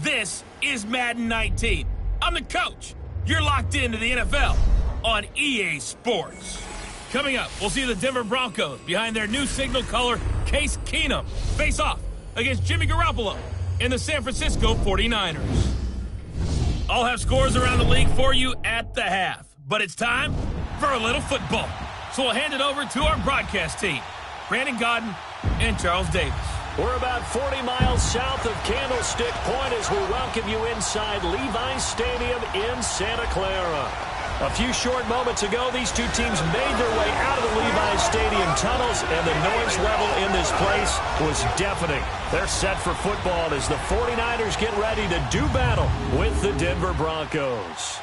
This is Madden 19. I'm the coach. You're locked into the NFL on EA Sports. Coming up, we'll see the Denver Broncos behind their new signal caller, Case Keenum, face off against Jimmy Garoppolo and the San Francisco 49ers. I'll have scores around the league for you at the half, but it's time for a little football. So we'll hand it over to our broadcast team, Brandon Godden and Charles Davis. We're about 40 miles south of Candlestick Point as we welcome you inside Levi's Stadium in Santa Clara. A few short moments ago, these two teams made their way out of the Levi's Stadium tunnels, and the noise level in this place was deafening. They're set for football as the 49ers get ready to do battle with the Denver Broncos.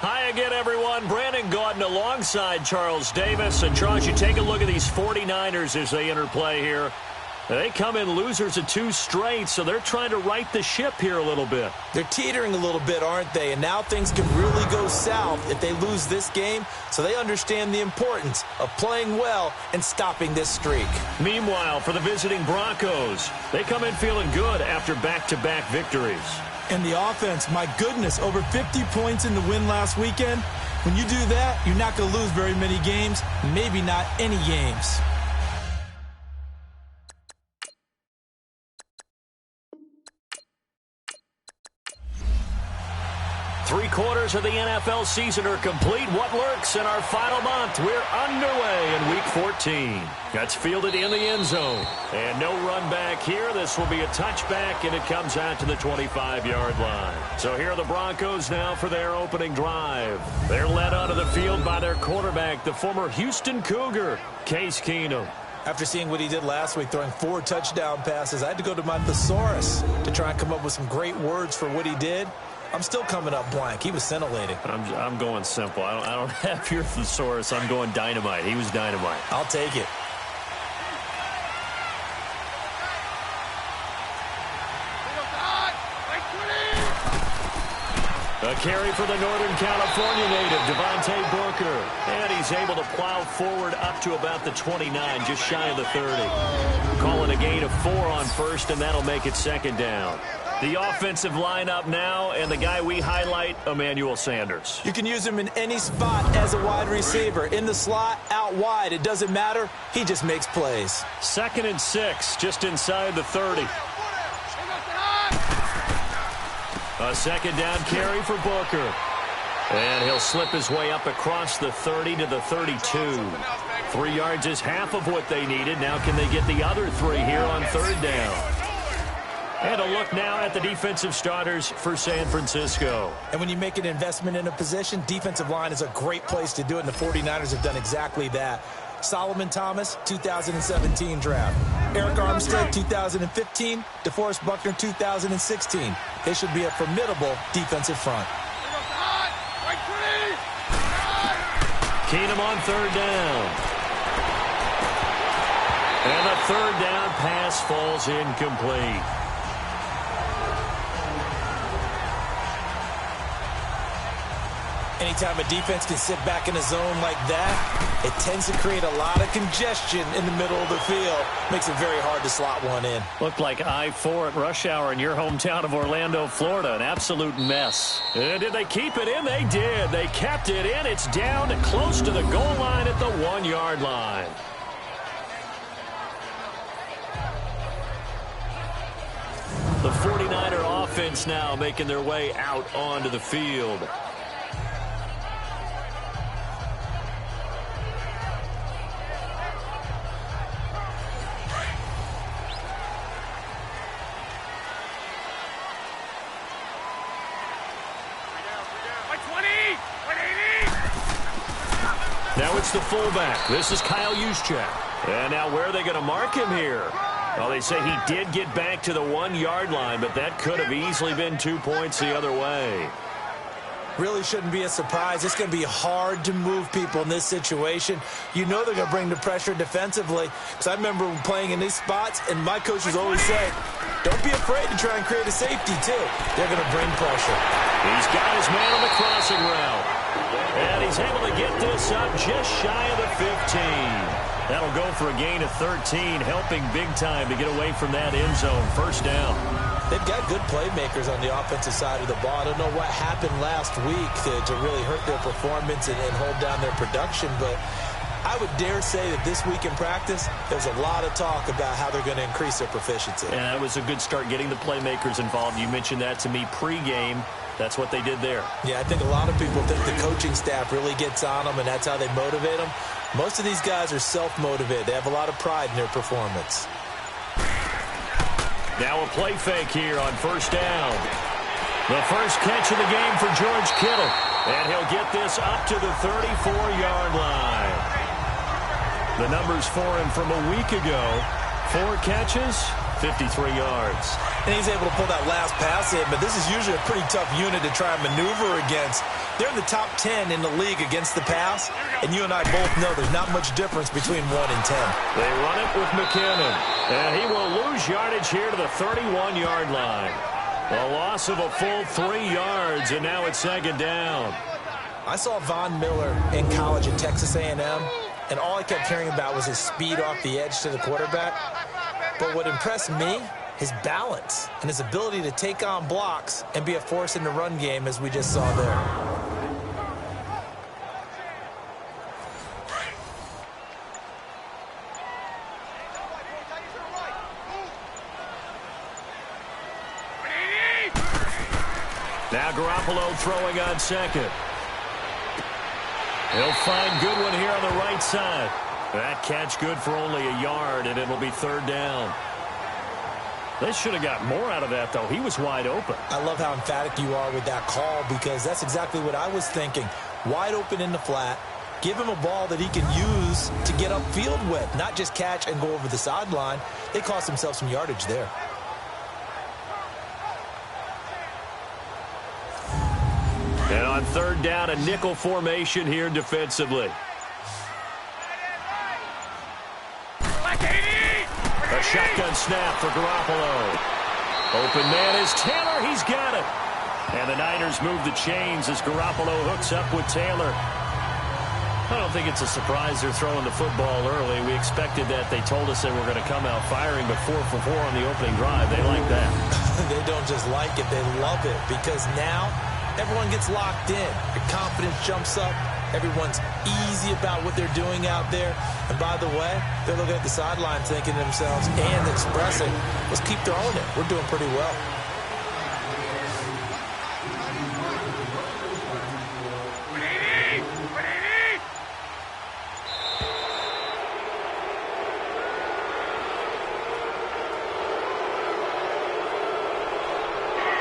Hi again, everyone. Brandon Gaudin alongside Charles Davis. And Charles, you take a look at these 49ers as they enter play here. They come in losers of 2 straight, so they're trying to right the ship here a little bit. They're teetering a little bit, aren't they? And now things could really go south if they lose this game, so they understand the importance of playing well and stopping this streak. Meanwhile, for the visiting Broncos, they come in feeling good after back-to-back victories. And the offense, my goodness, over 50 points in the win last weekend. When you do that, you're not going to lose very many games, maybe not any games. Three-quarters of the NFL season are complete. What lurks in our final month? We're underway in Week 14. That's fielded in the end zone. And no run back here. This will be a touchback, and it comes out to the 25-yard line. So here are the Broncos now for their opening drive. They're led onto the field by their quarterback, the former Houston Cougar, Case Keenum. After seeing what he did last week, throwing 4 touchdown passes, I had to go to my thesaurus to try and come up with some great words for what he did. I'm still coming up blank. He was scintillating. I'm going simple. I don't have your thesaurus. I'm going dynamite. He was dynamite. I'll take it. A carry for the Northern California native, Devontae Booker. And he's able to plow forward up to about the 29, just shy of the 30. Call it a gain of 4 on first, and that'll make it second down. The offensive lineup now, and the guy we highlight, Emmanuel Sanders. You can use him in any spot as a wide receiver. In the slot, out wide. It doesn't matter. He just makes plays. 2nd and 6, just inside the 30. A second down carry for Booker. And he'll slip his way up across the 30 to the 32. 3 yards is half of what they needed. Now can they get the other 3 here on 3rd down? And a look now at the defensive starters for San Francisco. And when you make an investment in a position, defensive line is a great place to do it, and the 49ers have done exactly that. Solomon Thomas, 2017 draft. Eric Armstead, 2015. DeForest Buckner, 2016. They should be a formidable defensive front. Keenum on 3rd down. And the 3rd down pass falls incomplete. Anytime a defense can sit back in a zone like that, it tends to create a lot of congestion in the middle of the field. Makes it very hard to slot one in. Looked like I-4 at rush hour in your hometown of Orlando, Florida. An absolute mess. And did they keep it in? They did. They kept it in. It's down to close to the goal line at the 1-yard line. The 49er offense now making their way out onto the field. Now it's the fullback. This is Kyle Juszczyk. And now where are they going to mark him here? Well, they say he did get back to the 1-yard line, but that could have easily been 2 points the other way. Really shouldn't be a surprise. It's going to be hard to move people in this situation. You know they're going to bring the pressure defensively. Because I remember playing in these spots, and my coaches always say, don't be afraid to try and create a safety, too. They're going to bring pressure. He's got his man on the crossing route. And he's able to get this up just shy of the 15. That'll go for a gain of 13, helping big time to get away from that end zone. 1st down. They've got good playmakers on the offensive side of the ball. I don't know what happened last week to really hurt their performance and hold down their production, but I would dare say that this week in practice, there's a lot of talk about how they're going to increase their proficiency. And that was a good start getting the playmakers involved. You mentioned that to me pregame. That's what they did there. Yeah, I think a lot of people think the coaching staff really gets on them, and that's how they motivate them. Most of these guys are self-motivated. They have a lot of pride in their performance. Now a play fake here on first down. The first catch of the game for George Kittle. And he'll get this up to the 34-yard line. The numbers for him from a week ago. 4 catches, 53 yards. And he's able to pull that last pass in, but this is usually a pretty tough unit to try and maneuver against. They're in the top 10 in the league against the pass, and you and I both know there's not much difference between 1 and 10. They run it with McKinnon, and he will lose yardage here to the 31-yard line. A loss of a full 3 yards, and now it's second down. I saw Von Miller in college at Texas A&M, and all I kept hearing about was his speed off the edge to the quarterback. But what impressed me, his balance and his ability to take on blocks and be a force in the run game, as we just saw there. Now Garoppolo throwing on second. He'll find Goodwin here on the right side. That catch good for only a yard, and it'll be third down. They should have got more out of that, though. He was wide open. I love how emphatic you are with that call, because that's exactly what I was thinking. Wide open in the flat. Give him a ball that he can use to get upfield with, not just catch and go over the sideline. They cost themselves some yardage there. And on third down, a nickel formation here defensively. A shotgun snap for Garoppolo. Open man is Taylor. He's got it. And the Niners move the chains as Garoppolo hooks up with Taylor. I don't think it's a surprise they're throwing the football early. We expected that. They told us they were going to come out firing, but 4 for 4 on the opening drive. They like that. They don't just like it. They love it, because now everyone gets locked in. Your confidence jumps up. Everyone's easy about what they're doing out there. And by the way, they're looking at the sideline thinking to themselves and expressing, let's keep throwing it. We're doing pretty well.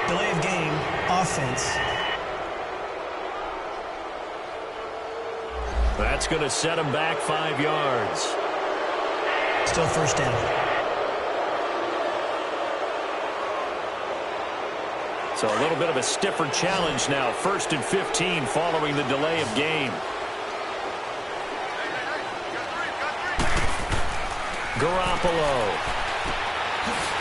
Delay of game, offense. That's going to set him back 5 yards. Still first down. So a little bit of a stiffer challenge now. 1st and 15 following the delay of game. Garoppolo.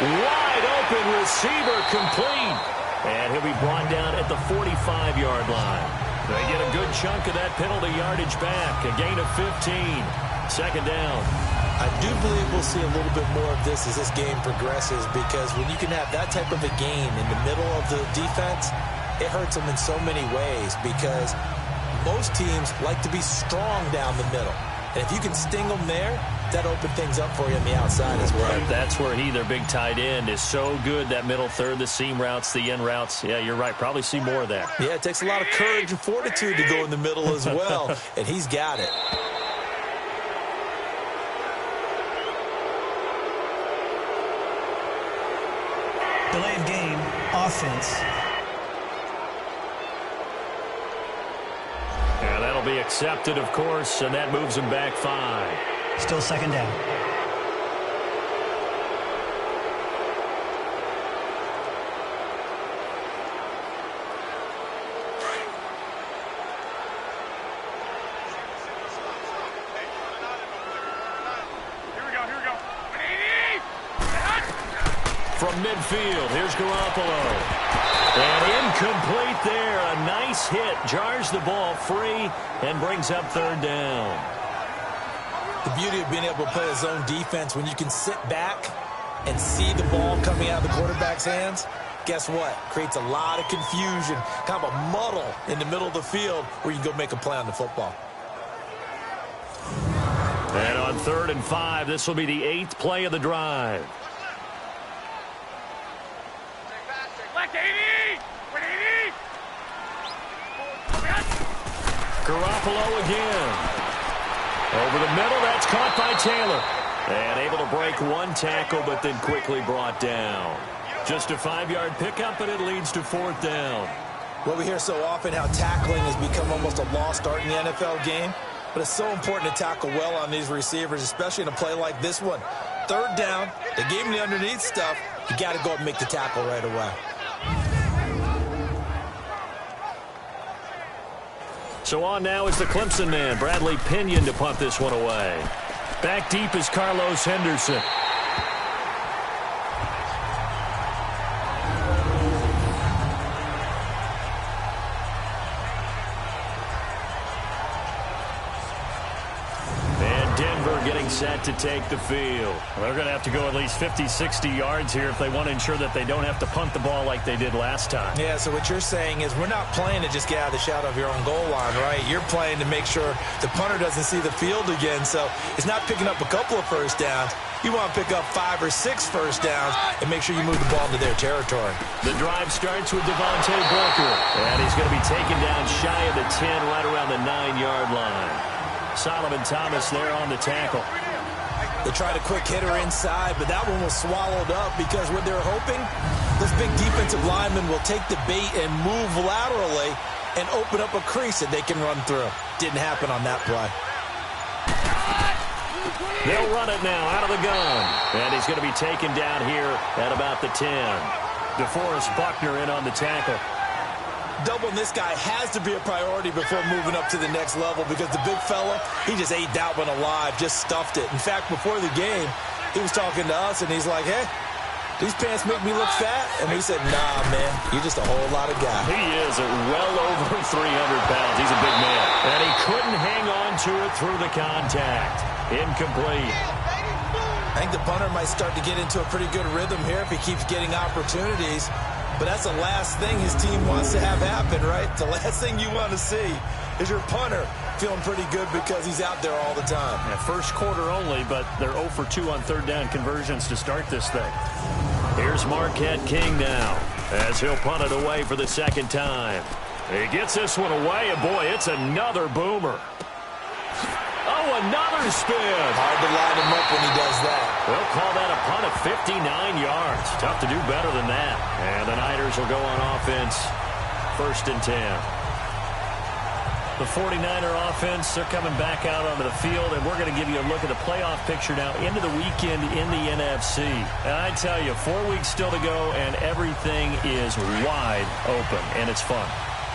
Wide open receiver complete. And he'll be brought down at the 45-yard line. They get a good chunk of that penalty yardage back. A gain of 15. Second down. I do believe we'll see a little bit more of this as this game progresses, because when you can have that type of a gain in the middle of the defense, it hurts them in so many ways, because most teams like to be strong down the middle. And if you can sting them there, that opens things up for you on the outside as well. That's where their big tight end, is so good. That middle third, the seam routes, the in routes. Yeah, you're right. Probably see more of that. Yeah, it takes a lot of courage and fortitude to go in the middle as well, and he's got it. Delay of game, offense. Yeah, that'll be accepted, of course, and that moves him back 5. Still second down. From midfield, here's Garoppolo. And incomplete there. A nice hit. Jars the ball free and brings up third down. The beauty of being able to play a zone defense, when you can sit back and see the ball coming out of the quarterback's hands, guess what? Creates a lot of confusion, kind of a muddle in the middle of the field where you can go make a play on the football. And on 3rd and 5, this will be the 8th play of the drive. Garoppolo again. Over the middle, that's caught by Taylor. And able to break one tackle, but then quickly brought down. Just a 5-yard pickup, but it leads to 4th down. Well, we hear so often how tackling has become almost a lost art in the NFL game. But it's so important to tackle well on these receivers, especially in a play like this one. 3rd down, they gave him the underneath stuff. You got to go up and make the tackle right away. So on now is the Clemson man, Bradley Pinion, to punt this one away. Back deep is Carlos Henderson. Set to take the field. Well, they're going to have to go at least 50, 60 yards here if they want to ensure that they don't have to punt the ball like they did last time. Yeah, so what you're saying is we're not playing to just get out of the shadow of your own goal line, right? You're playing to make sure the punter doesn't see the field again. So it's not picking up a couple of first downs. You want to pick up 5 or 6 first downs and make sure you move the ball into their territory. The drive starts with Devontae Booker, and he's going to be taken down shy of the 10, right around the 9-yard line. Solomon Thomas there on the tackle. They tried a quick hitter inside, but that one was swallowed up because what they're hoping, those big defensive linemen will take the bait and move laterally and open up a crease that they can run through. Didn't happen on that play. They'll run it now out of the gun. And he's going to be taken down here at about the 10. DeForest Buckner in on the tackle. Doubling this guy has to be a priority before moving up to the next level because the big fella, he just ate that one alive, just stuffed it. In fact, before the game, he was talking to us, and he's like, hey, these pants make me look fat? And we said, nah, man, you're just a whole lot of guy. He is at well over 300 pounds. He's a big man. And he couldn't hang on to it through the contact. Incomplete. I think the punter might start to get into a pretty good rhythm here if he keeps getting opportunities. But that's the last thing his team wants to have happen, right? The last thing you want to see is your punter feeling pretty good because he's out there all the time. Yeah, first quarter only, but they're 0 for 2 on 3rd down conversions to start this thing. Here's Marquette King now as he'll punt it away for the 2nd time. He gets this one away, and boy, it's another boomer. Oh, another spin. Hard to line him up when he does that. They'll call that a punt at 59 yards. Tough to do better than that. And the Niners will go on offense, 1st and 10. The 49er offense, they're coming back out onto the field, and we're going to give you a look at the playoff picture now into the weekend in the NFC. And I tell you, 4 weeks still to go, and everything is wide open, and it's fun.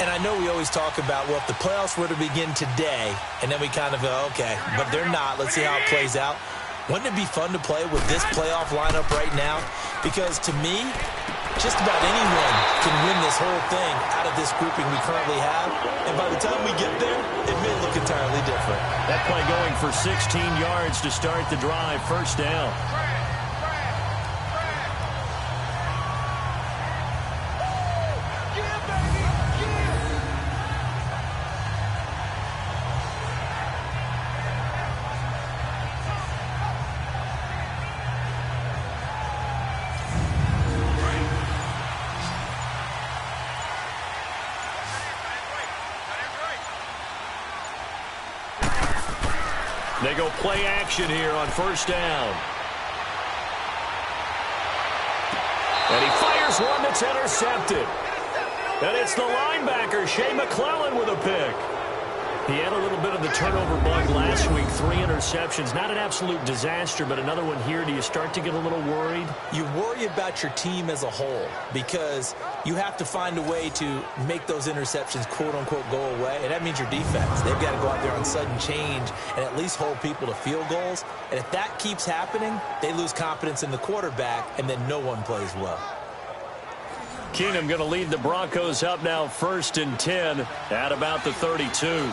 And I know we always talk about, well, if the playoffs were to begin today, and then we kind of go, okay, but they're not. Let's see how it plays out. Wouldn't it be fun to play with this playoff lineup right now? Because to me, just about anyone can win this whole thing out of this grouping we currently have. And by the time we get there, it may look entirely different. That play going for 16 yards to start the drive, 1st down. They go play action here on 1st down. And he fires one that's intercepted. And it's the linebacker, Shea McClellan, with a pick. He had a little bit of the turnover bug last week, 3 interceptions. Not an absolute disaster, but another one here. Do you start to get a little worried? You worry about your team as a whole because you have to find a way to make those interceptions, quote-unquote, go away. And that means your defense. They've got to go out there on sudden change and at least hold people to field goals. And if that keeps happening, they lose confidence in the quarterback, and then no one plays well. Keenum going to lead the Broncos up now 1st and 10 at about the 32.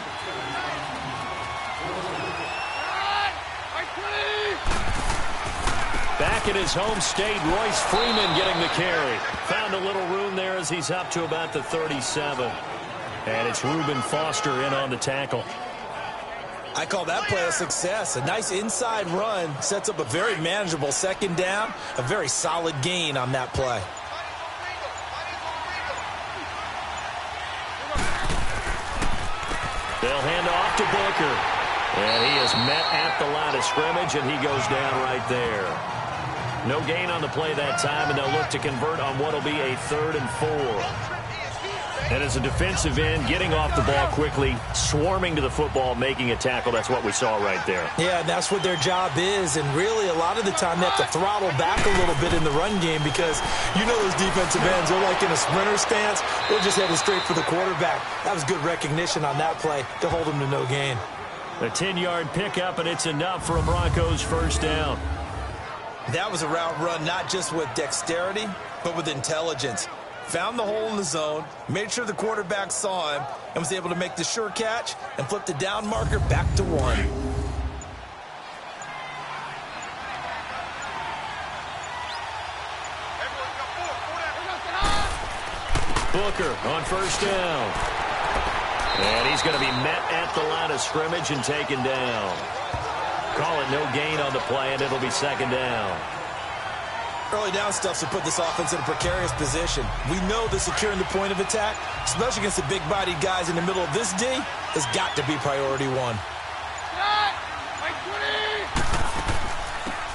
Back in his home state, Royce Freeman getting the carry. Found a little room there as he's up to about the 37. And it's Reuben Foster in on the tackle. I call that play a success. A nice inside run sets up a very manageable second down. A very solid gain on that play. They'll hand off to Booker. And he is met at the line of scrimmage, and he goes down right there. No gain on the play that time, and they'll look to convert on what will be a 3rd and 4. And as a defensive end, getting off the ball quickly, swarming to the football, making a tackle, that's what we saw right there. Yeah, that's what their job is, and really a lot of the time they have to throttle back a little bit in the run game because you know those defensive ends, they're like in a sprinter stance. They're just headed straight for the quarterback. That was good recognition on that play to hold them to no gain. A 10-yard pickup, and it's enough for a Broncos first down. That was a route run not just with dexterity, but with intelligence. Found the hole in the zone, made sure the quarterback saw him, and was able to make the sure catch and flip the down marker back to 1. Booker on first down. And he's going to be met at the line of scrimmage and taken down. Call it no gain on the play, and it'll be second down. Early down stuff to put this offense in a precarious position. We know that securing the point of attack, especially against the big-bodied guys in the middle of this D, has got to be priority 1.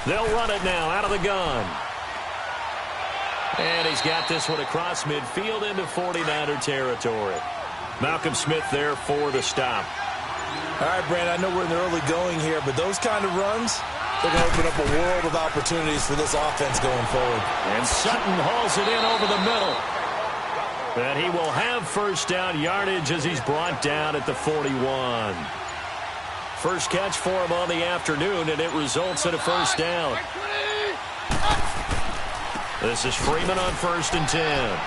They'll run it now out of the gun. And he's got this one across midfield into 49er territory. Malcolm Smith there for the stop. All right, Brandon, I know we're in the early going here, but those kind of runs, they're going to open up a world of opportunities for this offense going forward. And Sutton hauls it in over the middle. And he will have first down yardage as he's brought down at the 41. First catch for him on the afternoon, and it results in a first down. This is Freeman on 1st and 10.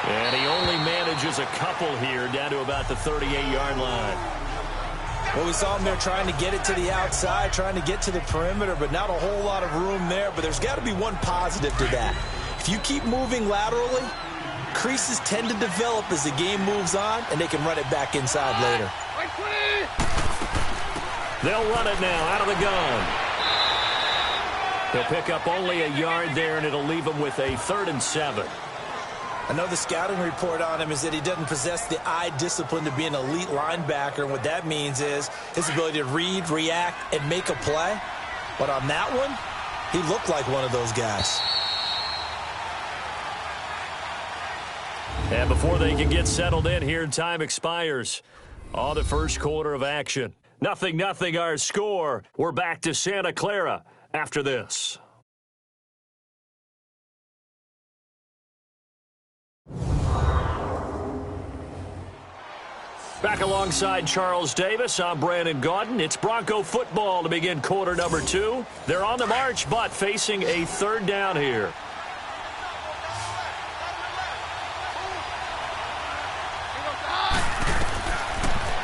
And he only manages a couple here down to about the 38-yard line. Well, we saw him there trying to get it to the outside, trying to get to the perimeter, but not a whole lot of room there. But there's got to be one positive to that. If you keep moving laterally, creases tend to develop as the game moves on, and they can run it back inside later. They'll run it now out of the gun. He'll pick up only a yard there, and it'll leave him with a 3rd and 7. I know the scouting report on him is that he doesn't possess the eye discipline to be an elite linebacker. And what that means is his ability to read, react, and make a play. But on that one, he looked like one of those guys. And before they can get settled in here, time expires on the first quarter of action. 0-0 our score. We're back to Santa Clara after this. Back alongside Charles Davis, I'm Brandon Gaudin. It's Bronco football to begin quarter number 2. They're on the march, but facing a 3rd down here.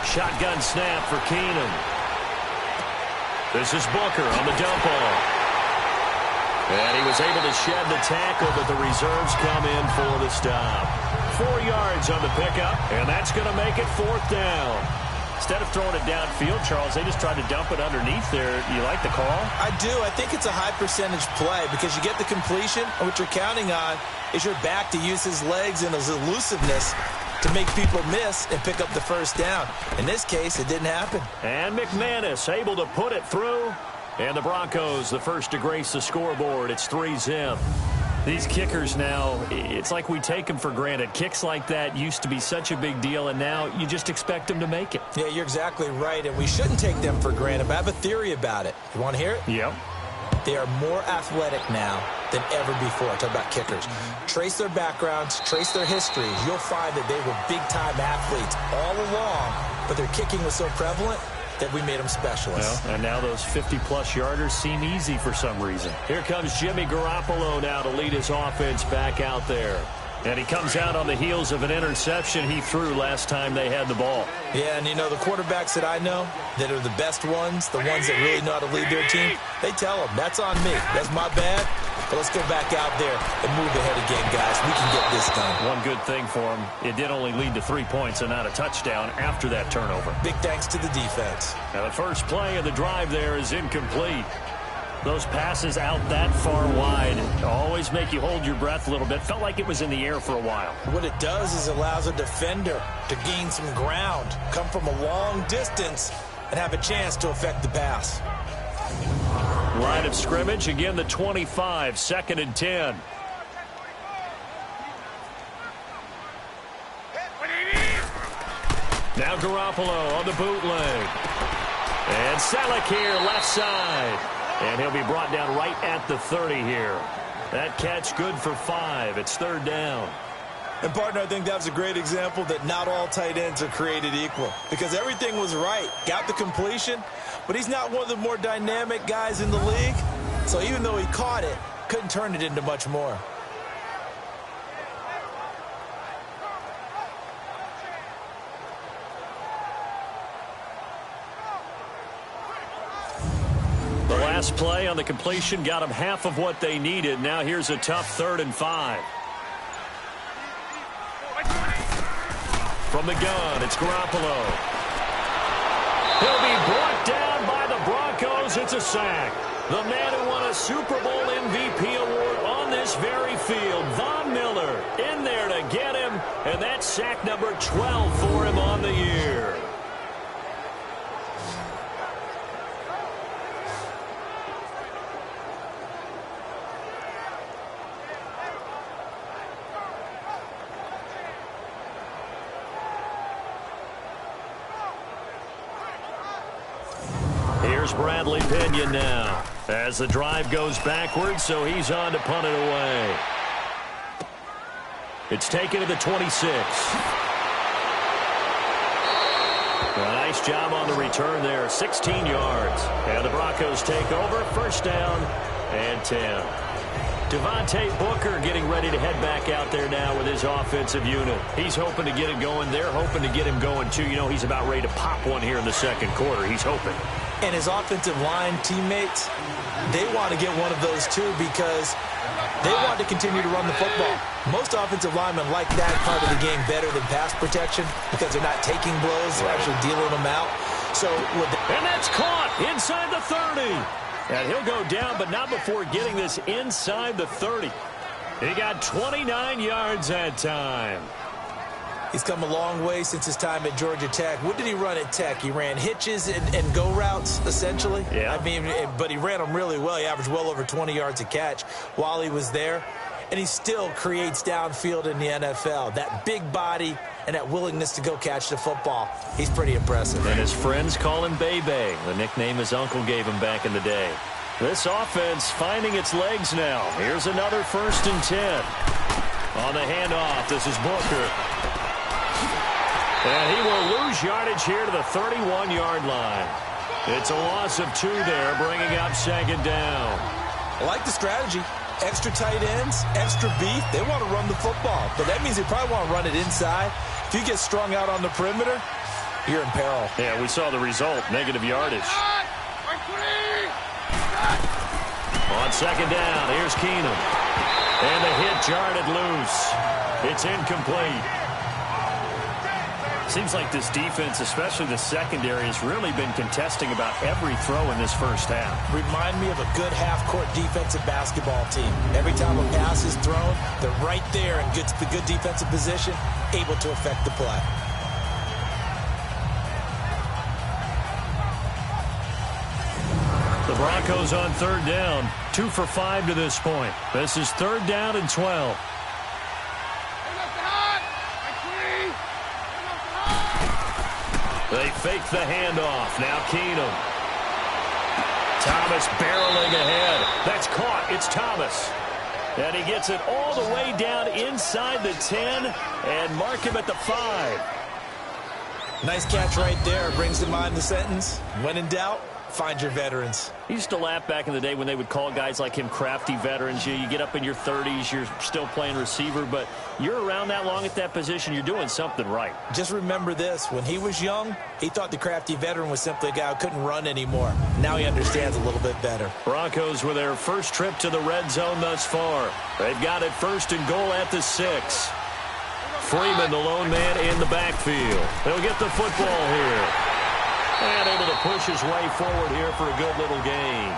Shotgun snap for Keenum. This is Booker on the dump off. And he was able to shed the tackle, but the reserves come in for the stop. 4 yards on the pickup, and that's going to make it 4th down. Instead of throwing it downfield, Charles, they just tried to dump it underneath there. You like the call? I do. I think it's a high percentage play because you get the completion, and what you're counting on is your back to use his legs and his elusiveness to make people miss and pick up the first down. In this case, it didn't happen. And McManus able to put it through. And the Broncos, the first to grace the scoreboard. It's 3-0. These kickers now, it's like we take them for granted. Kicks like that used to be such a big deal, and now you just expect them to make it. Yeah, you're exactly right, and we shouldn't take them for granted, but I have a theory about it. You want to hear it? Yep. They are more athletic now than ever before. Talk about kickers. Trace their backgrounds, trace their histories. You'll find that they were big-time athletes all along, but their kicking was so prevalent that we made them specialists. Well, and now those 50-plus yarders seem easy for some reason. Here comes Jimmy Garoppolo now to lead his offense back out there. And he comes out on the heels of an interception he threw last time they had the ball. Yeah, and you know, the quarterbacks that I know that are the best ones, the ones that really know how to lead their team, they tell them, that's on me. That's my bad. But let's go back out there and move ahead again, guys. We can get this done. One good thing for him, it did only lead to 3 points and not a touchdown after that turnover. Big thanks to the defense. Now the first play of the drive there is incomplete. Those passes out that far wide always make you hold your breath a little bit. Felt like it was in the air for a while. What it does is allows a defender to gain some ground, come from a long distance, and have a chance to affect the pass. Line of scrimmage, again the 25, 2nd and 10. Now Garoppolo on the bootleg. And Selleck here, left side. And he'll be brought down right at the 30 here. That catch good for 5. It's 3rd down. And, partner, I think that was a great example that not all tight ends are created equal. Because everything was right. Got the completion, but he's not one of the more dynamic guys in the league. So even though he caught it, couldn't turn it into much more. The last play on the completion got them half of what they needed. Now here's a tough 3rd and 5. From the gun, it's Garoppolo. He'll be brought down by the Broncos. It's a sack. The man who won a Super Bowl MVP award on this very field, Von Miller, in there to get him. And that's sack number 12 for him on the year. Here's Bradley Pinion now as the drive goes backwards, so he's on to punt it away. It's taken to the 26. A nice job on the return there, 16 yards. And the Broncos take over, 1st down and 10. Devontae Booker getting ready to head back out there now with his offensive unit. He's hoping to get it going. They're hoping to get him going, too. You know, he's about ready to pop one here in the 2nd quarter. He's hoping. And his offensive line teammates, they want to get one of those, too, because they want to continue to run the football. Most offensive linemen like that part of the game better than pass protection because they're not taking blows. They're actually dealing them out. And that's caught inside the 30. And he'll go down, but not before getting this inside the 30. He got 29 yards that time. He's come a long way since his time at Georgia Tech. What did he run at Tech? He ran hitches and go routes, essentially. Yeah. I mean, but he ran them really well. He averaged well over 20 yards a catch while he was there. And he still creates downfield in the NFL. That big body and that willingness to go catch the football. He's pretty impressive. And his friends call him Bebe, the nickname his uncle gave him back in the day. This offense finding its legs now. Here's another 1st and 10. On the handoff, this is Booker. And he will lose yardage here to the 31-yard line. It's a loss of 2 there, bringing up 2nd down. I like the strategy. Extra tight ends, extra beef. They want to run the football, but that means they probably want to run it inside. If you get strung out on the perimeter, you're in peril. Yeah, we saw the result, negative yardage. On 2nd down, here's Keenum. And the hit jarred it loose. It's incomplete. Seems like this defense, especially the secondary, has really been contesting about every throw in this first half. Remind me of a good half-court defensive basketball team. Every time a pass is thrown, they're right there in good defensive position, able to affect the play. The Broncos on 3rd down, 2 for 5 to this point. This is 3rd down and 12. They fake the handoff. Now Keenum. Thomas barreling ahead. That's caught. It's Thomas. And he gets it all the way down inside the 10 and mark him at the 5. Nice catch right there. Brings to mind the sentence, when in doubt, Find your veterans. I used to laugh back in the day when they would call guys like him crafty veterans. You get up in your 30s, you're still playing receiver, but you're around that long at that position, you're doing something right. Just remember this. When he was young, he thought the crafty veteran was simply a guy who couldn't run anymore. Now he understands a little bit better. Broncos with their first trip to the red zone thus far. They've got it 1st and goal at the 6. Freeman, the lone man in the backfield. They'll get the football here. And able to push his way forward here for a good little gain.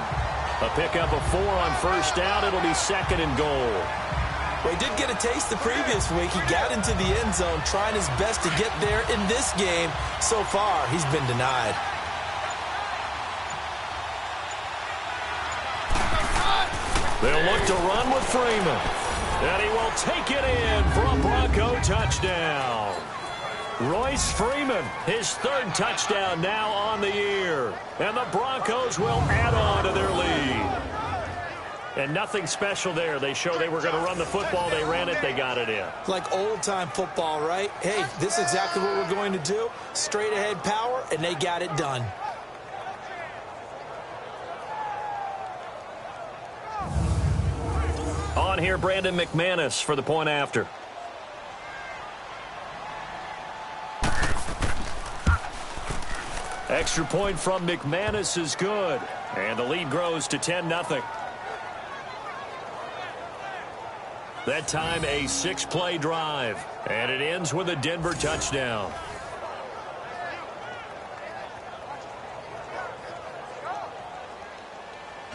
A pickup of 4 on 1st down. It'll be 2nd and goal. Well, he did get a taste the previous week. He got into the end zone trying his best to get there in this game. So far, he's been denied. They'll look to run with Freeman. And he will take it in for a Bronco touchdown. Royce Freeman, his 3rd touchdown now on the year. And the Broncos will add on to their lead. And nothing special there. They showed they were going to run the football. They ran it. They got it in. Like old-time football, right? Hey, this is exactly what we're going to do. Straight-ahead power, and they got it done. On here, Brandon McManus for the point after. Extra point from McManus is good. And the lead grows to 10-0. That time a 6-play drive. And it ends with a Denver touchdown.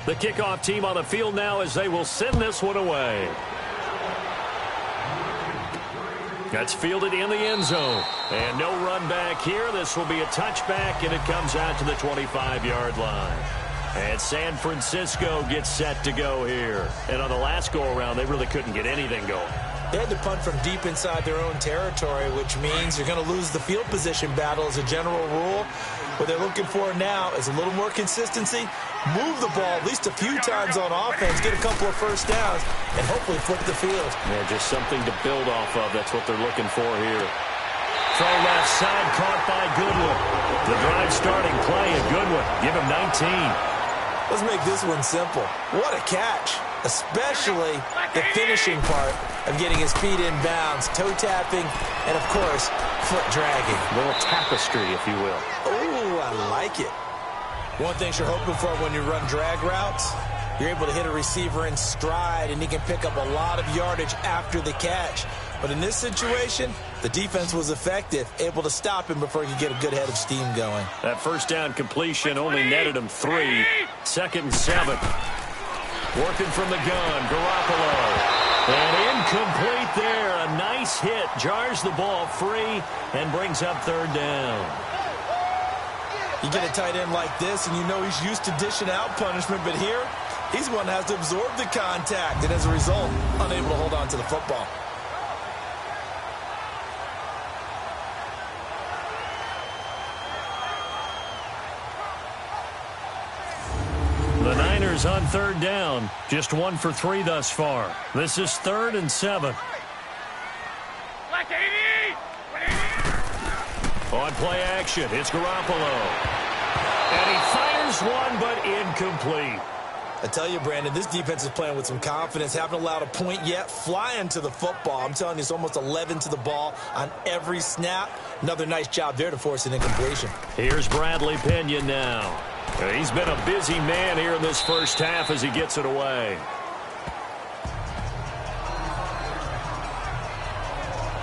The kickoff team on the field now as they will send this one away. That's fielded in the end zone. And no run back here. This will be a touchback, and it comes out to the 25-yard line. And San Francisco gets set to go here. And on the last go-around, they really couldn't get anything going. They had to punt from deep inside their own territory, which means you're going to lose the field position battle as a general rule. What they're looking for now is a little more consistency, move the ball at least a few times on offense, get a couple of 1st downs, and hopefully flip the field. Yeah, just something to build off of. That's what they're looking for here. Throw left side, caught by Goodwin. The drive starting play, and Goodwin, give him 19. Let's make this one simple. What a catch, especially the finishing part of getting his feet in bounds, toe tapping, and, of course, foot dragging. A little tapestry, if you will. Oh, I like it. One thing you're hoping for when you run drag routes, you're able to hit a receiver in stride, and he can pick up a lot of yardage after the catch. But in this situation, the defense was effective, able to stop him before he could get a good head of steam going. That 1st down completion only netted him 3. 2nd and 7. Working from the gun, Garoppolo. And incomplete there. A nice hit. Jars the ball free and brings up 3rd down. You get a tight end like this, and you know he's used to dishing out punishment, but here, he's one that has to absorb the contact, and as a result, unable to hold on to the football. The Niners on 3rd down. Just 1 for 3 thus far. This is 3rd and 7. On play action, it's Garoppolo. And he fires one, but incomplete. I tell you, Brandon, this defense is playing with some confidence. Haven't allowed a point yet. Flying to the football. I'm telling you, it's almost 11 to the ball on every snap. Another nice job there to force an incompletion. Here's Bradley Pinion now. He's been a busy man here in this 1st half as he gets it away.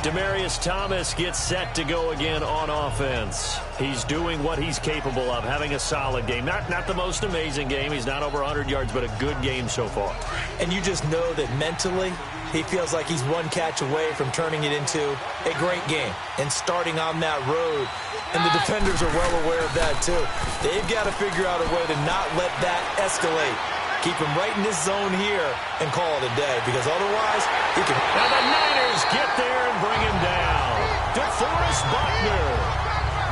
Demaryius Thomas gets set to go again on offense. He's doing what he's capable of, having a solid game. Not the most amazing game. He's not over 100 yards, but a good game so far. And you just know that mentally, he feels like he's one catch away from turning it into a great game and starting on that road. And the defenders are well aware of that, too. They've got to figure out a way to not let that escalate. Keep him right in this zone here and call it a day, because otherwise he can. And the Niners get there and bring him down. DeForest Buckner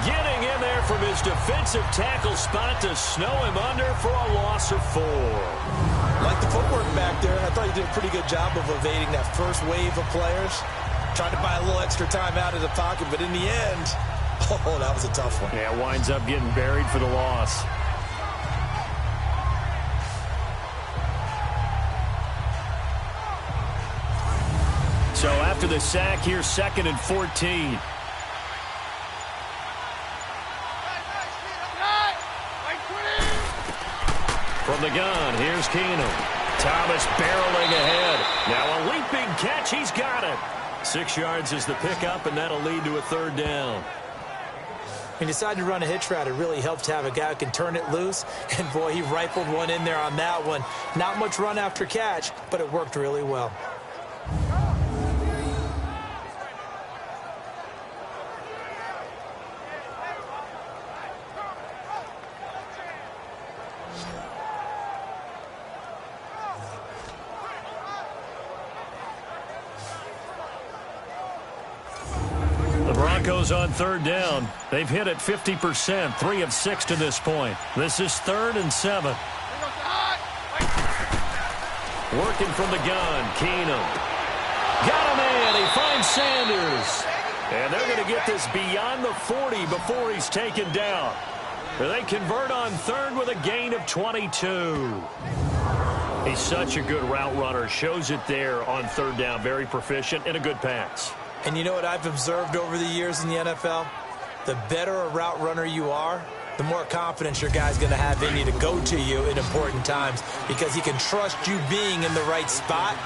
getting in there from his defensive tackle spot to snow him under for a loss of 4. Like the footwork back there, I thought he did a pretty good job of evading that first wave of players. Tried to buy a little extra time out of the pocket, but in the end, oh, that was a tough one. Yeah, winds up getting buried for the loss. after the sack. Here's 2nd and 14. From the gun, here's Keenum. Thomas barreling ahead. Now a leaping catch. He's got it. 6 yards is the pickup, and that'll lead to a 3rd down. He decided to run a hitch route. It really helps to have a guy who can turn it loose. And, boy, he rifled one in there on that one. Not much run after catch, but it worked really well. Broncos on 3rd down. They've hit it 50%, 3 of 6 to this point. This is 3rd and 7. Working from the gun, Keenum. Got a man. He finds Sanders. And they're going to get this beyond the 40 before he's taken down. They convert on 3rd with a gain of 22. He's such a good route runner. Shows it there on 3rd down. Very proficient and a good pass. And you know what I've observed over the years in the NFL? The better a route runner you are, the more confidence your guy's going to have in you to go to you in important times because he can trust you being in the right spot,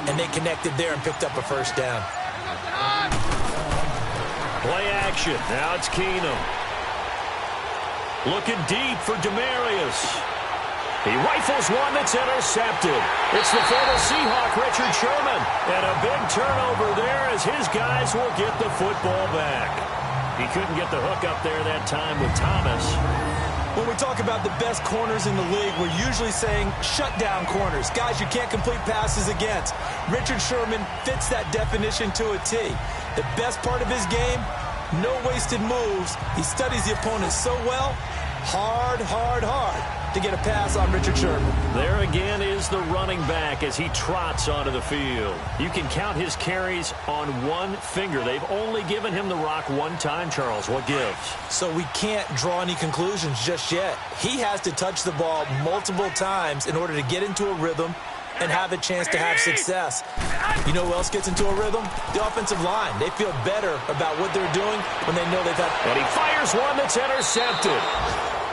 and they connected there and picked up a 1st down. Play action. Now it's Keenum. Looking deep for Demaryius. He rifles one that's intercepted. It's the former Seahawk, Richard Sherman. And a big turnover there as his guys will get the football back. He couldn't get the hook up there that time with Thomas. When we talk about the best corners in the league, we're usually saying shutdown corners, guys you can't complete passes against. Richard Sherman fits that definition to a T. The best part of his game, no wasted moves. He studies the opponent so well, hard to get a pass on Richard Sherman. There again is the running back as he trots onto the field. You can count his carries on one finger. They've only given him the rock one time, Charles. What gives? So we can't draw any conclusions just yet. He has to touch the ball multiple times in order to get into a rhythm and have a chance to have success. You know who else gets into a rhythm? The offensive line. They feel better about what they're doing when they know they've had... And he fires one that's intercepted.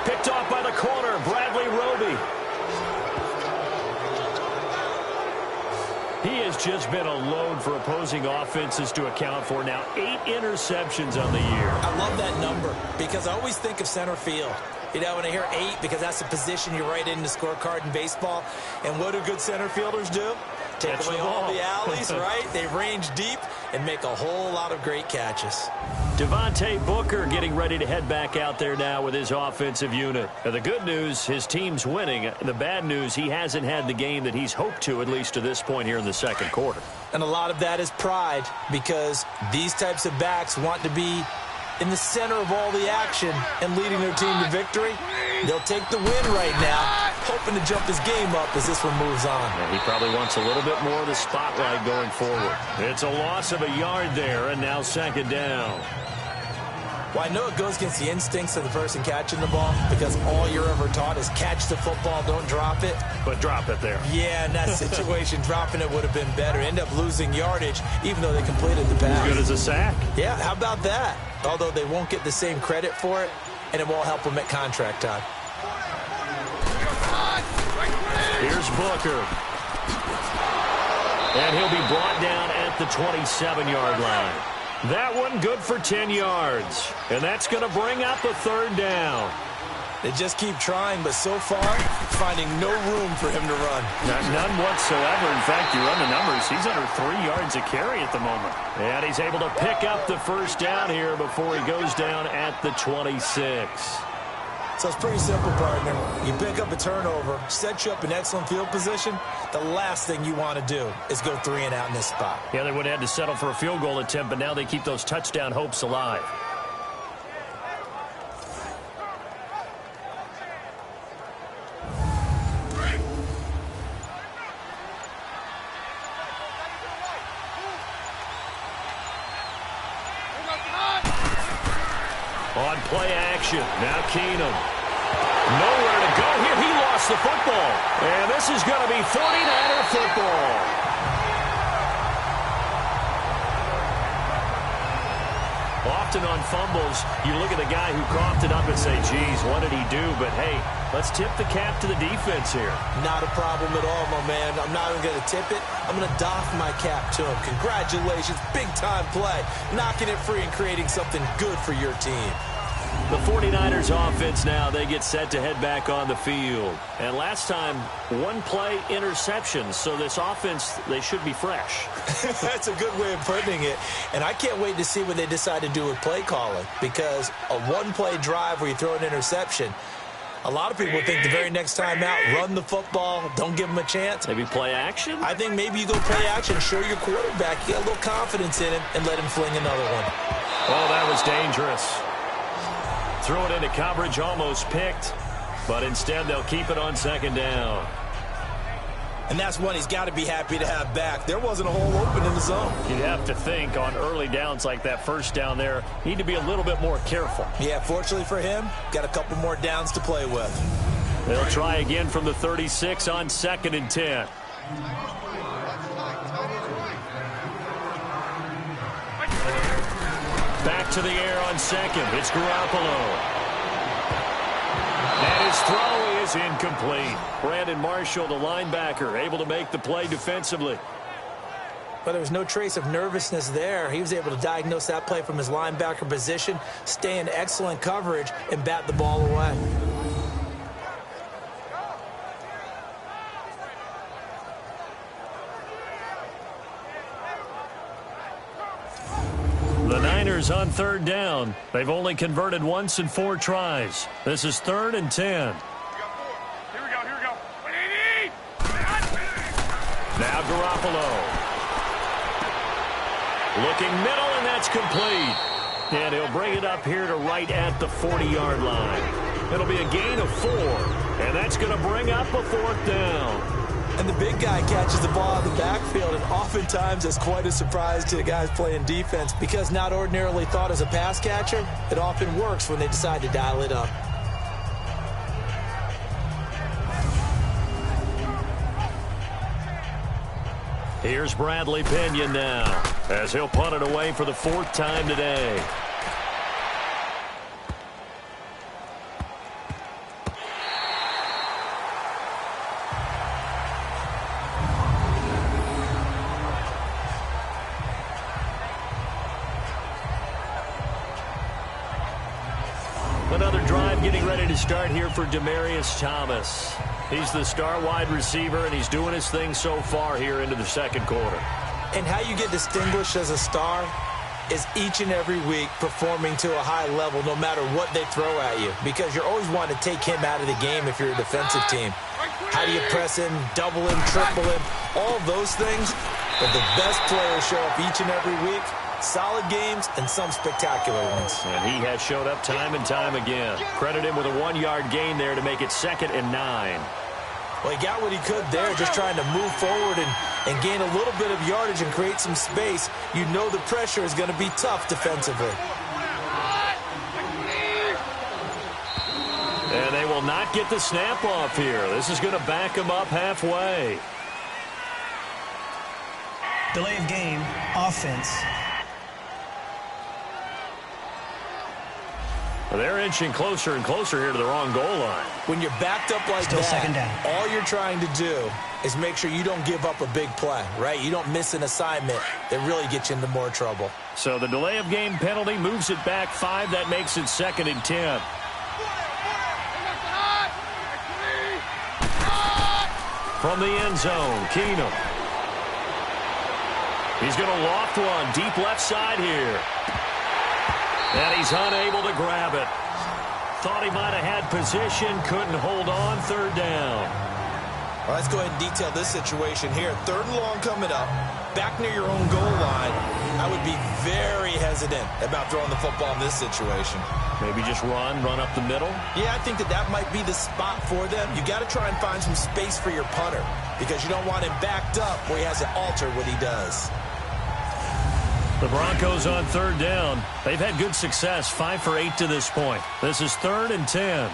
Picked off by the corner, Bradley Roby. He has just been a load for opposing offenses to account for. Now 8 interceptions on the year. I love that number because I always think of center field. You know, when I hear 8, because that's the position you write in the scorecard in baseball. And what do good center fielders do? Take away all the alleys, right? They range deep and make a whole lot of great catches. Devontae Booker getting ready to head back out there now with his offensive unit. Now, the good news, his team's winning. The bad news, he hasn't had the game that he's hoped to, at least to this point here in the 2nd quarter. And a lot of that is pride because these types of backs want to be in the center of all the action and leading their team to victory. They'll take the win right now, hoping to jump his game up as this one moves on. Yeah, he probably wants a little bit more of the spotlight going forward. It's a loss of a yard there, and now 2nd down. Well, I know it goes against the instincts of the person catching the ball because all you're ever taught is catch the football, don't drop it. But drop it there. Yeah, in that situation, dropping it would have been better. End up losing yardage, even though they completed the pass. As good as a sack. Yeah, how about that? Although they won't get the same credit for it, and it won't help them at contract time. Here's Booker. And he'll be brought down at the 27-yard line. That one good for 10 yards. And that's going to bring up a 3rd down. They just keep trying, but so far, finding no room for him to run. None whatsoever. In fact, you run the numbers. He's under 3 yards a carry at the moment. And he's able to pick up the 1st down here before he goes down at the 26. So it's pretty simple, partner. You pick up a turnover, set you up in excellent field position. The last thing you want to do is go 3 and out in this spot. Yeah, they would have had to settle for a field goal attempt, but now they keep those touchdown hopes alive. On play action, now Keenum. Nowhere to go here. He lost the football. And this is going to be 49er football. often on fumbles, you look at the guy who coughed it up and say, geez, what did he do? But, hey, let's tip the cap to the defense here. Not a problem at all, my man. I'm not even going to tip it. I'm going to doff my cap to him. Congratulations. Big-time play. Knocking it free and creating something good for your team. The 49ers offense now, they get set to head back on the field. And last time, one play interception. So this offense, they should be fresh. That's a good way of putting it. And I can't wait to see what they decide to do with play calling. Because a one-play drive where you throw an interception, a lot of people think the very next time out, run the football, don't give them a chance. Maybe play action? I think maybe you go play action, show your quarterback, you got a little confidence in him, and let him fling another one. Oh, that was dangerous. Throw it into coverage, almost picked, but instead they'll keep it on second down. And that's one he's got to be happy to have back. There wasn't a hole open in the zone. You'd have to think on early downs like that first down there, need to be a little bit more careful. Yeah, fortunately for him, got a couple more downs to play with. They'll try again from the 36 on 2nd and 10. Back to the air on second. It's Garoppolo. And his throw is incomplete. Brandon Marshall, the linebacker, able to make the play defensively. But there was no trace of nervousness there. He was able to diagnose that play from his linebacker position, stay in excellent coverage, and bat the ball away. The Niners on 3rd down. They've only converted once in 4 tries. This is 3rd and 10. Here we go. Now Garoppolo. Looking middle, and that's complete. And he'll bring it up here to right at the 40-yard line. It'll be a gain of 4, and that's going to bring up a 4th down. And the big guy catches the ball in the backfield, and oftentimes it's quite a surprise to the guys playing defense because not ordinarily thought as a pass catcher, it often works when they decide to dial it up. Here's Bradley Pinion now as he'll punt it away for the 4th time today. Another drive getting ready to start here for Demaryius Thomas. He's the star wide receiver, and he's doing his thing so far here into the 2nd quarter. And how you get distinguished as a star is each and every week performing to a high level no matter what they throw at you, because you're always wanting to take him out of the game if you're a defensive team. How do you press him, double him, triple him, all those things? But the best players show up each and every week. Solid games and some spectacular ones. And he has showed up time and time again. Credit him with a 1-yard gain there to make it 2nd and 9. Well, he got what he could there, just trying to move forward and gain a little bit of yardage and create some space. You know the pressure is going to be tough defensively. And they will not get the snap off here. This is going to back him up halfway. Delay of game, offense. Well, they're inching closer and closer here to the wrong goal line. When you're backed up like Still that, 2nd down. all you're trying to do is make sure you don't give up a big play, right? You don't miss an assignment that really gets you into more trouble. So the delay of game penalty moves it back 5. That makes it 2nd and 10. From the end zone, Keenum. He's going to loft one deep left side here. And he's unable to grab it. Thought he might have had position, couldn't hold on. 3rd down. Well, let's go ahead and detail this situation here. 3rd and long coming up, back near your own goal line. I would be very hesitant about throwing the football in this situation. Maybe just run up the middle. Yeah, I think that might be the spot for them. You got to try and find some space for your punter because you don't want him backed up where he has to alter what he does. The Broncos on 3rd down. They've had good success, 5 for 8 to this point. This is 3rd and 10.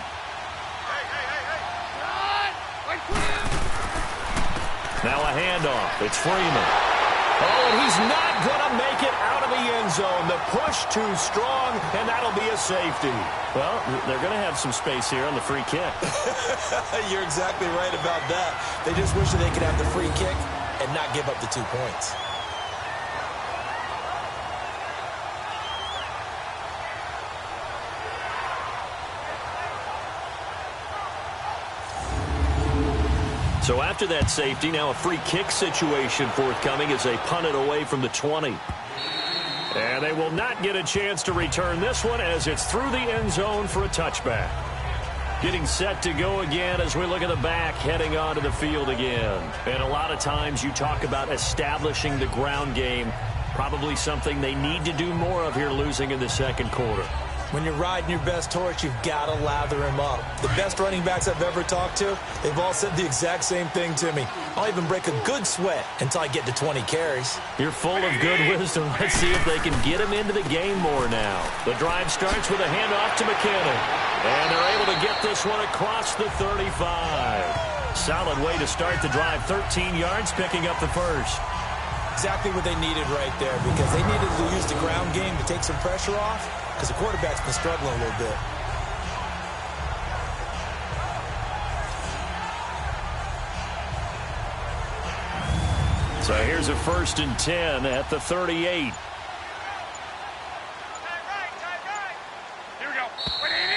Now a handoff. It's Freeman. Oh, and he's not going to make it out of the end zone. The push too strong, and that'll be a safety. Well, they're going to have some space here on the free kick. You're exactly right about that. They just wish that they could have the free kick and not give up the 2 points. So after that safety, now a free kick situation forthcoming as they punt it away from the 20. And they will not get a chance to return this one as it's through the end zone for a touchback. Getting set to go again as we look at the back, heading onto the field again. And a lot of times you talk about establishing the ground game. Probably something they need to do more of here, losing in the second quarter. When you're riding your best horse, you've got to lather him up. The best running backs I've ever talked to, they've all said the exact same thing to me. I'll even break a good sweat until I get to 20 carries. You're full of good wisdom. Let's see if they can get him into the game more now. The drive starts with a handoff to McKinnon. And they're able to get this one across the 35. Solid way to start the drive. 13 yards, picking up the first. Exactly what they needed right there, because they needed to use the ground game to take some pressure off, because the quarterback's been struggling a little bit. So here's a 1st and 10 at the 38. Here we go.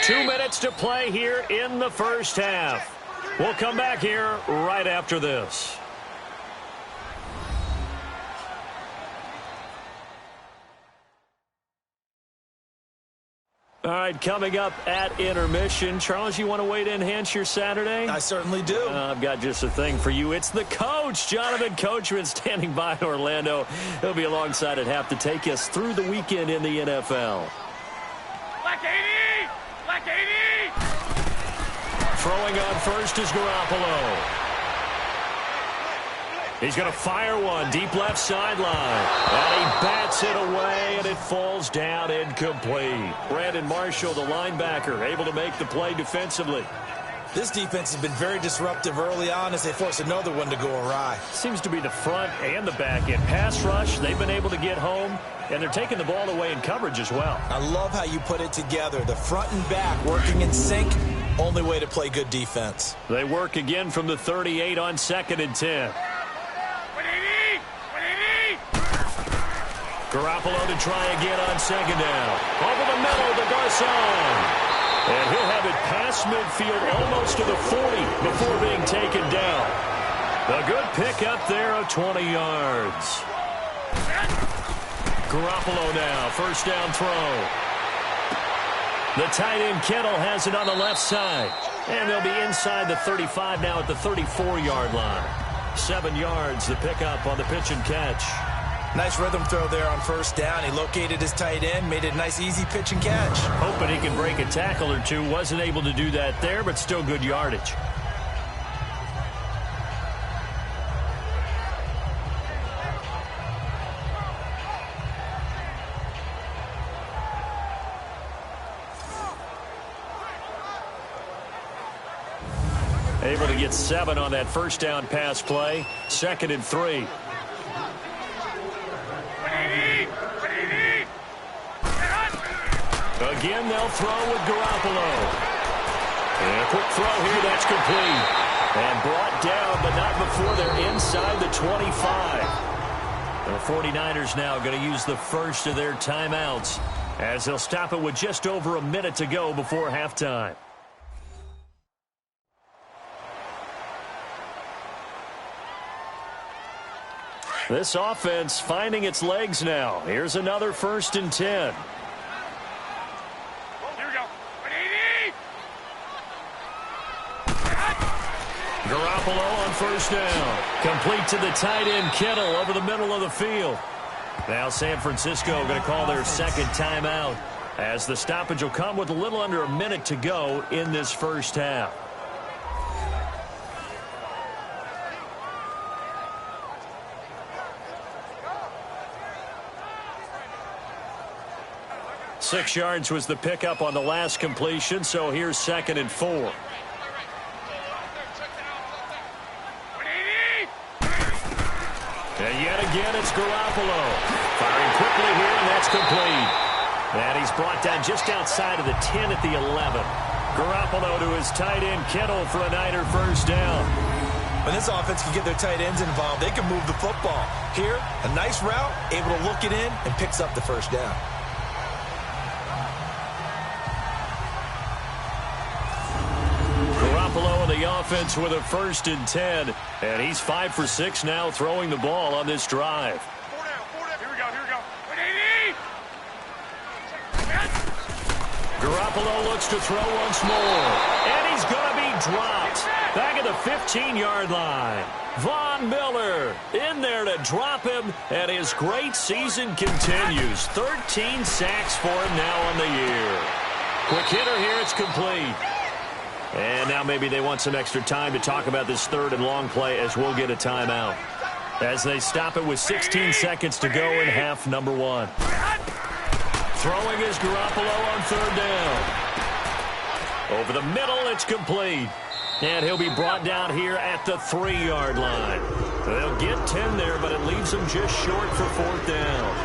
2 minutes to play here in the first half. We'll come back here right after this. All right, coming up at intermission. Charles, you want to wait to enhance your Saturday? I certainly do. I've got just a thing for you. It's the coach, Jonathan Coachman, standing by in Orlando. He'll be alongside at half to take us through the weekend in the NFL. Black 80! Black 80! Throwing on first is Garoppolo. He's going to fire one deep left sideline. And he bats it away, and it falls down incomplete. Brandon Marshall, the linebacker, able to make the play defensively. This defense has been very disruptive early on as they force another one to go awry. Seems to be the front and the back end. Pass rush, they've been able to get home, and they're taking the ball away in coverage as well. I love how you put it together. The front and back working in sync. Only way to play good defense. They work again from the 38 on 2nd and 10. Garoppolo to try again on 2nd down. Over the middle to Garcon. And he'll have it past midfield almost to the 40 before being taken down. A good pick up there of 20 yards. Garoppolo now, 1st down throw. The tight end Kittle has it on the left side. And they'll be inside the 35 now at the 34-yard line. 7 yards, the pickup on the pitch and catch. Nice rhythm throw there on 1st down. He located his tight end, made it a nice, easy pitch and catch. Hoping he can break a tackle or two. Wasn't able to do that there, but still good yardage. Able to get 7 on that 1st down pass play. 2nd and 3. Again, they'll throw with Garoppolo. And a quick throw here, that's complete. And brought down, but not before they're inside the 25. The 49ers now going to use the first of their timeouts as they'll stop it with just over a minute to go before halftime. This offense finding its legs now. Here's another 1st and 10. Garoppolo on 1st down. Complete to the tight end, Kittle, over the middle of the field. Now San Francisco going to call their 2nd timeout as the stoppage will come with a little under a minute to go in this first half. Six yards was the pickup on the last completion, so here's 2nd and 4. And yet And again, it's Garoppolo. Firing quickly here, and that's complete. And he's brought down just outside of the 10 at the 11. Garoppolo to his tight end, Kittle, for a Niner first down. When this offense can get their tight ends involved, they can move the football. Here, a nice route, able to look it in, and picks up the first down. Garoppolo in the offense with a 1st and 10. And he's 5 for 6 now throwing the ball on this drive. Four down. Here we go. 180. Garoppolo looks to throw once more. And he's going to be dropped. Back at the 15-yard line. Von Miller in there to drop him. And his great season continues. 13 sacks for him now on the year. Quick hitter here. It's complete. And now maybe they want some extra time to talk about this 3rd and long play as we'll get a timeout. As they stop it with 16 seconds to go in half number 1. Throwing is Garoppolo on 3rd down. Over the middle, it's complete. And he'll be brought down here at the 3-yard line. They'll get 10 there, but it leaves them just short for 4th down.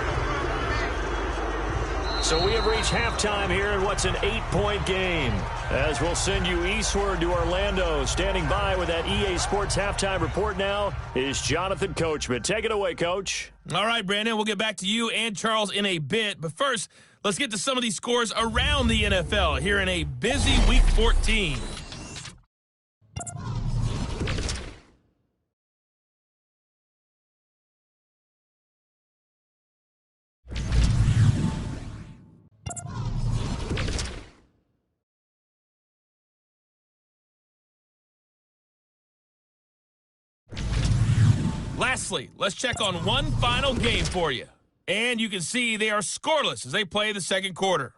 So we have reached halftime here in what's an 8-point game. As we'll send you eastward to Orlando. Standing by with that EA Sports halftime report now is Jonathan Coachman. Take it away, Coach. All right, Brandon, we'll get back to you and Charles in a bit. But first, let's get to some of these scores around the NFL here in a busy Week 14. Lastly, let's check on one final game for you. And you can see they are scoreless as they play the second quarter.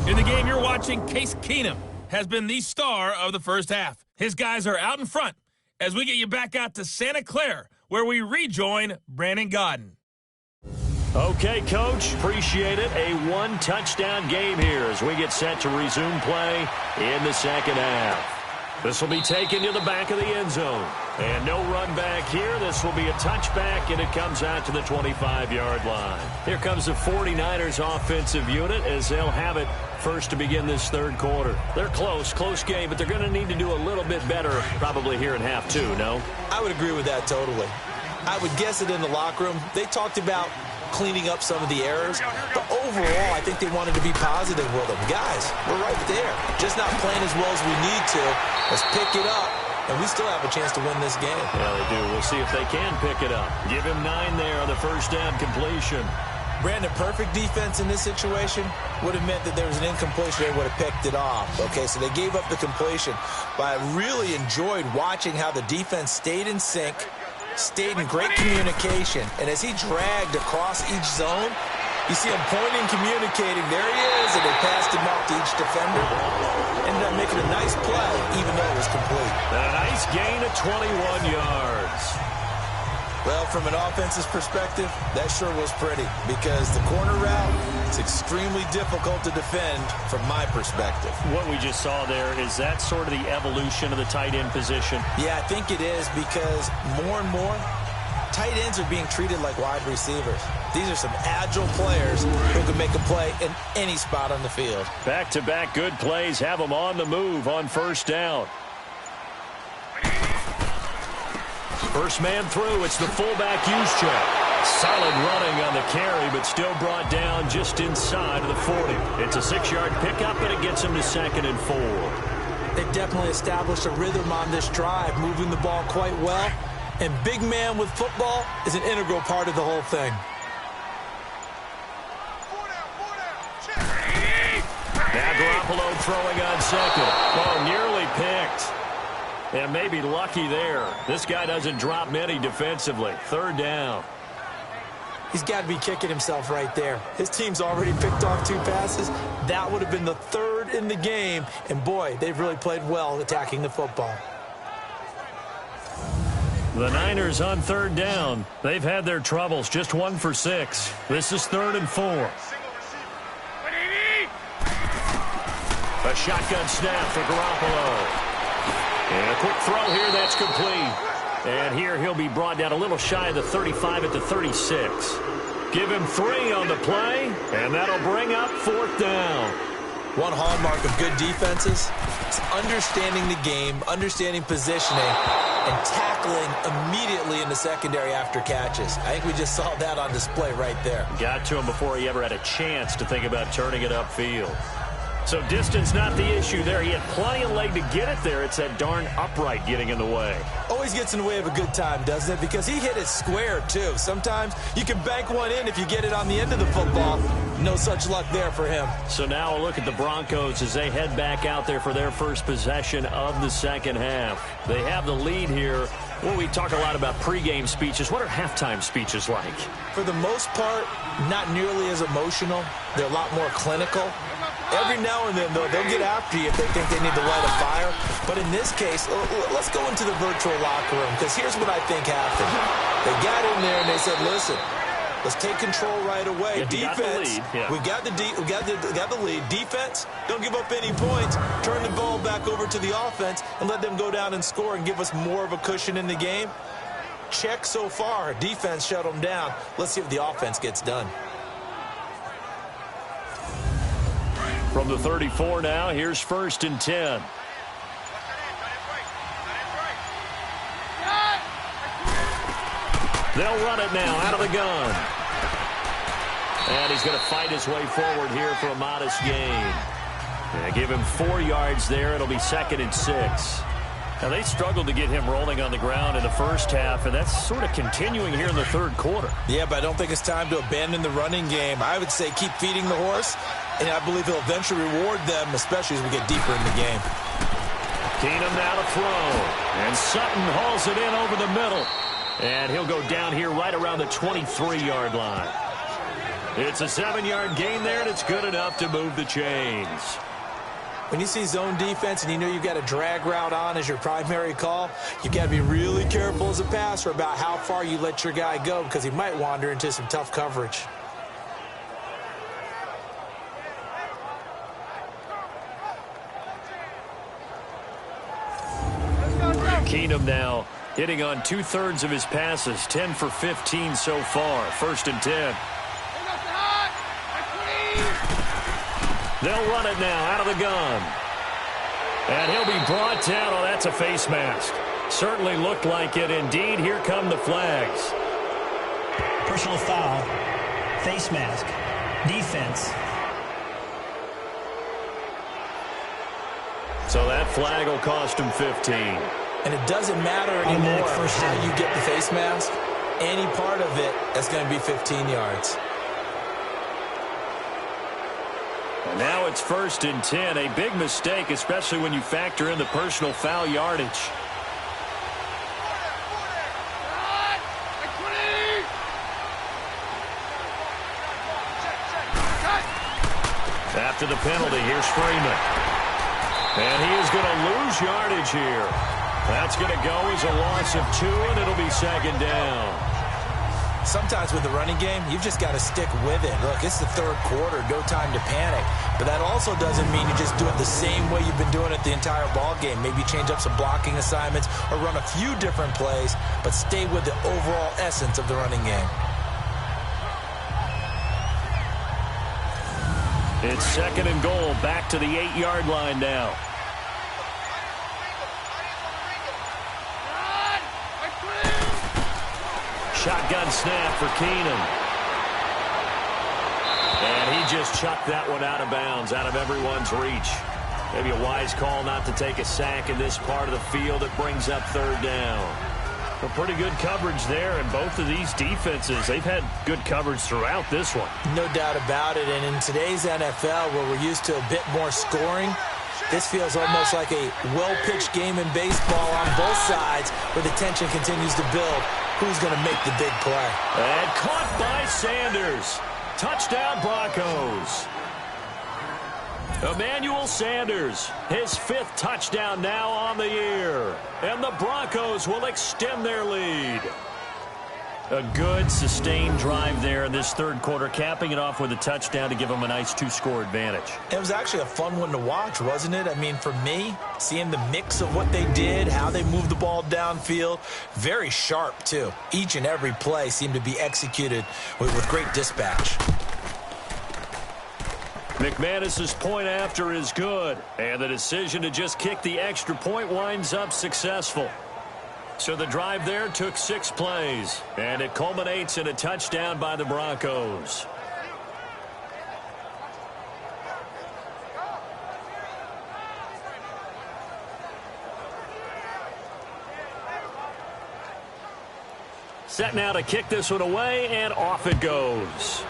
In the game you're watching, Case Keenum has been the star of the first half. His guys are out in front as we get you back out to Santa Clara, where we rejoin Brandon Godden. Okay, Coach, appreciate it. A 1-touchdown game here as we get set to resume play in the second half. This will be taken to the back of the end zone. And no run back here. This will be a touchback, and it comes out to the 25-yard line. Here comes the 49ers offensive unit as they'll have it first to begin this third quarter. They're close game, but they're going to need to do a little bit better probably here in half 2, no? I would agree with that totally. I would guess it in the locker room. They talked about cleaning up some of the errors, but overall, I think they wanted to be positive with them. Guys, we're right there. Just not playing as well as we need to. Let's pick it up, and we still have a chance to win this game. Yeah, they do. We'll see if they can pick it up. Give him 9 there on the first down completion. Brandon, perfect defense in this situation would have meant that there was an incompletion. They would have picked it off. Okay, so they gave up the completion, but I really enjoyed watching how the defense stayed in sync, stayed in great communication, and as he dragged across each zone, you see him pointing, communicating. There he is, and they passed him off to each defender. Ended up making a nice play, even though it was complete. And a nice gain of 21 yards. Well, from an offensive perspective, that sure was pretty because the corner route is extremely difficult to defend from my perspective. What we just saw there, is that sort of the evolution of the tight end position? Yeah, I think it is because more and more, tight ends are being treated like wide receivers. These are some agile players who can make a play in any spot on the field. Back-to-back good plays have them on the move on first down. First man through, it's the fullback Juszczyk. Solid running on the carry, but still brought down just inside of the 40. It's a 6-yard pickup, and it gets him to 2nd and 4. They definitely established a rhythm on this drive, moving the ball quite well. And big man with football is an integral part of the whole thing. Now Garoppolo throwing on 2nd. Oh, nearly picked. And maybe lucky there. This guy doesn't drop many defensively. 3rd down. He's got to be kicking himself right there. His team's already picked off 2 passes. That would have been the 3rd in the game. And, boy, they've really played well attacking the football. The Niners on 3rd down. They've had their troubles. Just 1 for 6. This is 3rd and 4. A shotgun snap for Garoppolo. And a quick throw here, that's complete. here, he'll be brought down a little shy of the 35 at the 36. Give him 3 on the play, and that'll bring up 4th down. One hallmark of good defenses is understanding the game, understanding positioning, and tackling immediately in the secondary after catches. I think we just saw that on display right there. Got to him before he ever had a chance to think about turning it upfield. So distance not the issue there. He had plenty of leg to get it there. It's that darn upright getting in the way. Always gets in the way of a good time, doesn't it? Because he hit it square, too. Sometimes you can bank one in if you get it on the end of the football. No such luck there for him. So now a look at the Broncos as they head back out there for their first possession of the second half. They have the lead here. Well, we talk a lot about pregame speeches. What are halftime speeches like? For the most part, not nearly as emotional. They're a lot more clinical. Every now and then, though, they'll get after you if they think they need to light a fire. But in this case, let's go into the virtual locker room, because here's what I think happened. They got in there and they said, listen, let's take control right away. Defense, we got the lead. Defense, don't give up any points. Turn the ball back over to the offense and let them go down and score and give us more of a cushion in the game. Check so far. Defense shut them down. Let's see if the offense gets done. From the 34 now, here's 1st and 10. They'll run it now out of the gun. And he's going to fight his way forward here for a modest gain. And give him 4 yards there. It'll be 2nd and 6. Now, they struggled to get him rolling on the ground in the first half, and that's sort of continuing here in the third quarter. Yeah, but I don't think it's time to abandon the running game. I would say keep feeding the horse, and I believe he'll eventually reward them, especially as we get deeper in the game. Keenum now to throw, and Sutton hauls it in over the middle. And he'll go down here right around the 23-yard line. It's a 7-yard gain there, and it's good enough to move the chains. When you see zone defense and you know you've got a drag route on as your primary call, you've got to be really careful as a passer about how far you let your guy go, because he might wander into some tough coverage. Keenum now hitting on 2/3 of his passes, 10 for 15 so far. 1st and 10. They'll run it now out of the gun. And he'll be brought down. Oh, that's a face mask. Certainly looked like it. Indeed, here come the flags. Personal foul, face mask, defense. So that flag will cost him 15. And it doesn't matter anymore how you get the face mask. Any part of it, that's going to be 15 yards. And now it's 1st and 10. A big mistake, especially when you factor in the personal foul yardage. After the penalty, here's Freeman. And he is going to lose yardage here. That's going to go as a loss of 2, and it'll be 2nd down. Sometimes with the running game, you've just got to stick with it. Look, it's the third quarter, no time to panic. But that also doesn't mean you just do it the same way you've been doing it the entire ball game. Maybe change up some blocking assignments or run a few different plays, but stay with the overall essence of the running game. It's 2nd and goal, back to the 8-yard line now. Shotgun snap for Keenum. And he just chucked that one out of bounds, out of everyone's reach. Maybe a wise call not to take a sack in this part of the field. It brings up 3rd down. Well, pretty good coverage there, and both of these defenses, they've had good coverage throughout this one. No doubt about it, and in today's NFL, where we're used to a bit more scoring, this feels almost like a well-pitched game in baseball on both sides, where the tension continues to build. Who's going to make the big play? And caught by Sanders. Touchdown, Broncos. Emmanuel Sanders, his 5th touchdown now on the year. And the Broncos will extend their lead. A good, sustained drive there in this third quarter, capping it off with a touchdown to give them a nice 2-score advantage. It was actually a fun one to watch, wasn't it? I mean, for me, seeing the mix of what they did, how they moved the ball downfield, very sharp, too. Each and every play seemed to be executed with great dispatch. McManus's point after is good, and the decision to just kick the extra point winds up successful. So the drive there took 6 plays, and it culminates in a touchdown by the Broncos. Set now to kick this one away, and off it goes.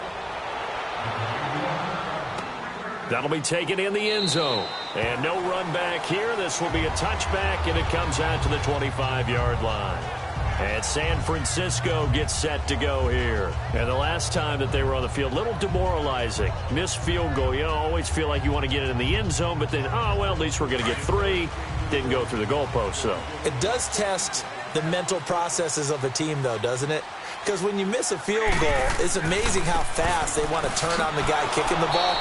That'll be taken in the end zone. And no run back here. This will be a touchback, and it comes out to the 25-yard line. And San Francisco gets set to go here. And the last time that they were on the field, a little demoralizing. Missed field goal. You always feel like you want to get it in the end zone, but then, well, at least we're going to get 3. Didn't go through the goalpost, though. It does test the mental processes of a team, though, doesn't it? Because when you miss a field goal, it's amazing how fast they want to turn on the guy kicking the ball.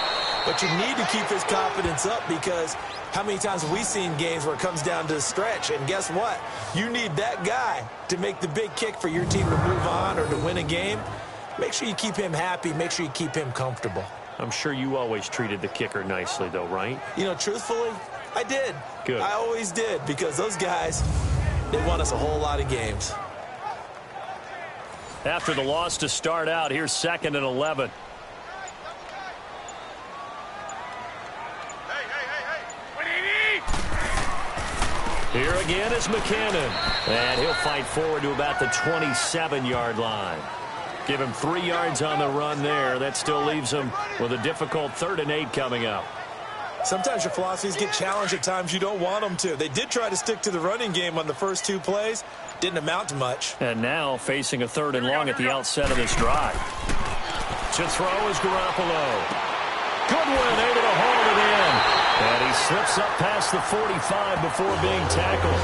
But you need to keep his confidence up, because how many times have we seen games where it comes down to the stretch? And guess what? You need that guy to make the big kick for your team to move on or to win a game. Make sure you keep him happy. Make sure you keep him comfortable. I'm sure you always treated the kicker nicely, though, right? You know, truthfully, I did. Good. I always did, because those guys, they won us a whole lot of games. After the loss to start out, here's 2nd and 11. Here again is McKinnon. And he'll fight forward to about the 27-yard line. Give him 3 yards on the run there. That still leaves him with a difficult 3rd and 8 coming up. Sometimes your philosophies get challenged at times you don't want them to. They did try to stick to the running game on the first 2 plays. Didn't amount to much. And now facing a 3rd and long at the outset of this drive. To throw is Garoppolo. Goodwin able to haul it in. And he slips up past the 45 before being tackled.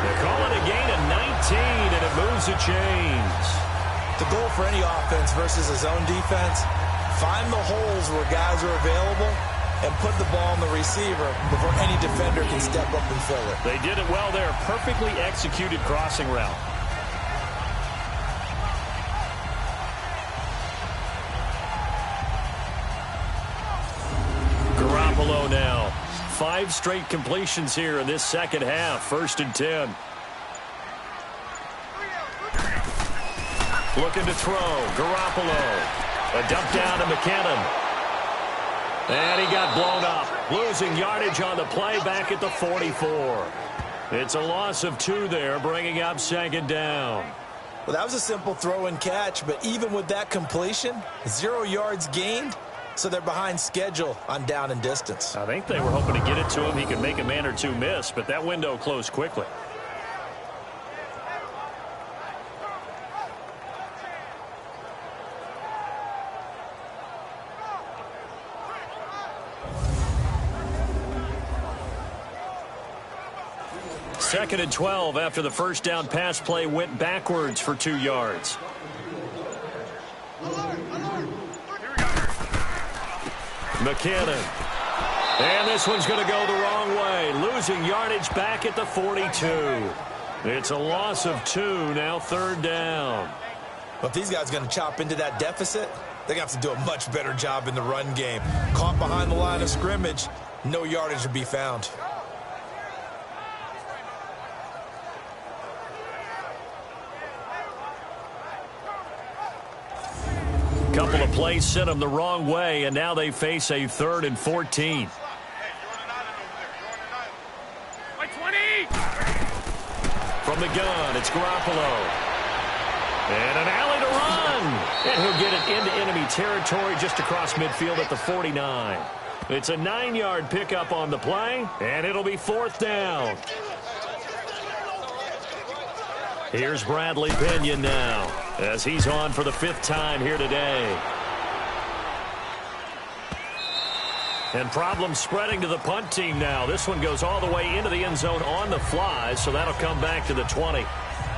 They call it a gain of 19, and it moves the chains. The goal for any offense versus a zone defense, find the holes where guys are available and put the ball on the receiver before any defender can step up and fill it. They did it well there. Perfectly executed crossing route. Garoppolo now. 5 straight completions here in this second half. 1st and 10. Looking to throw. Garoppolo. A dump down to McKinnon. And he got blown up. Losing yardage on the play back at the 44. It's a loss of 2 there, bringing up 2nd down. Well, that was a simple throw and catch, but even with that completion, 0 yards gained, so they're behind schedule on down and distance. I think they were hoping to get it to him. He could make a man or 2 miss, but that window closed quickly. Second and 12 after the first down pass play went backwards for 2 yards. McKinnon. And this one's going to go the wrong way. Losing yardage back at the 42. It's a loss of 2, now 3rd down. But if these guys are going to chop into that deficit, they're going to have to do a much better job in the run game. Caught behind the line of scrimmage, no yardage to be found. Couple of plays sent them the wrong way, and now they face a 3rd and 14. From the gun, it's Garoppolo. And an alley to run. And he'll get it into enemy territory just across midfield at the 49. It's a 9-yard pickup on the play, and it'll be 4th down. Here's Bradley Pinion now, as he's on for the 5th time here today. And problems spreading to the punt team now. This one goes all the way into the end zone on the fly, so that'll come back to the 20.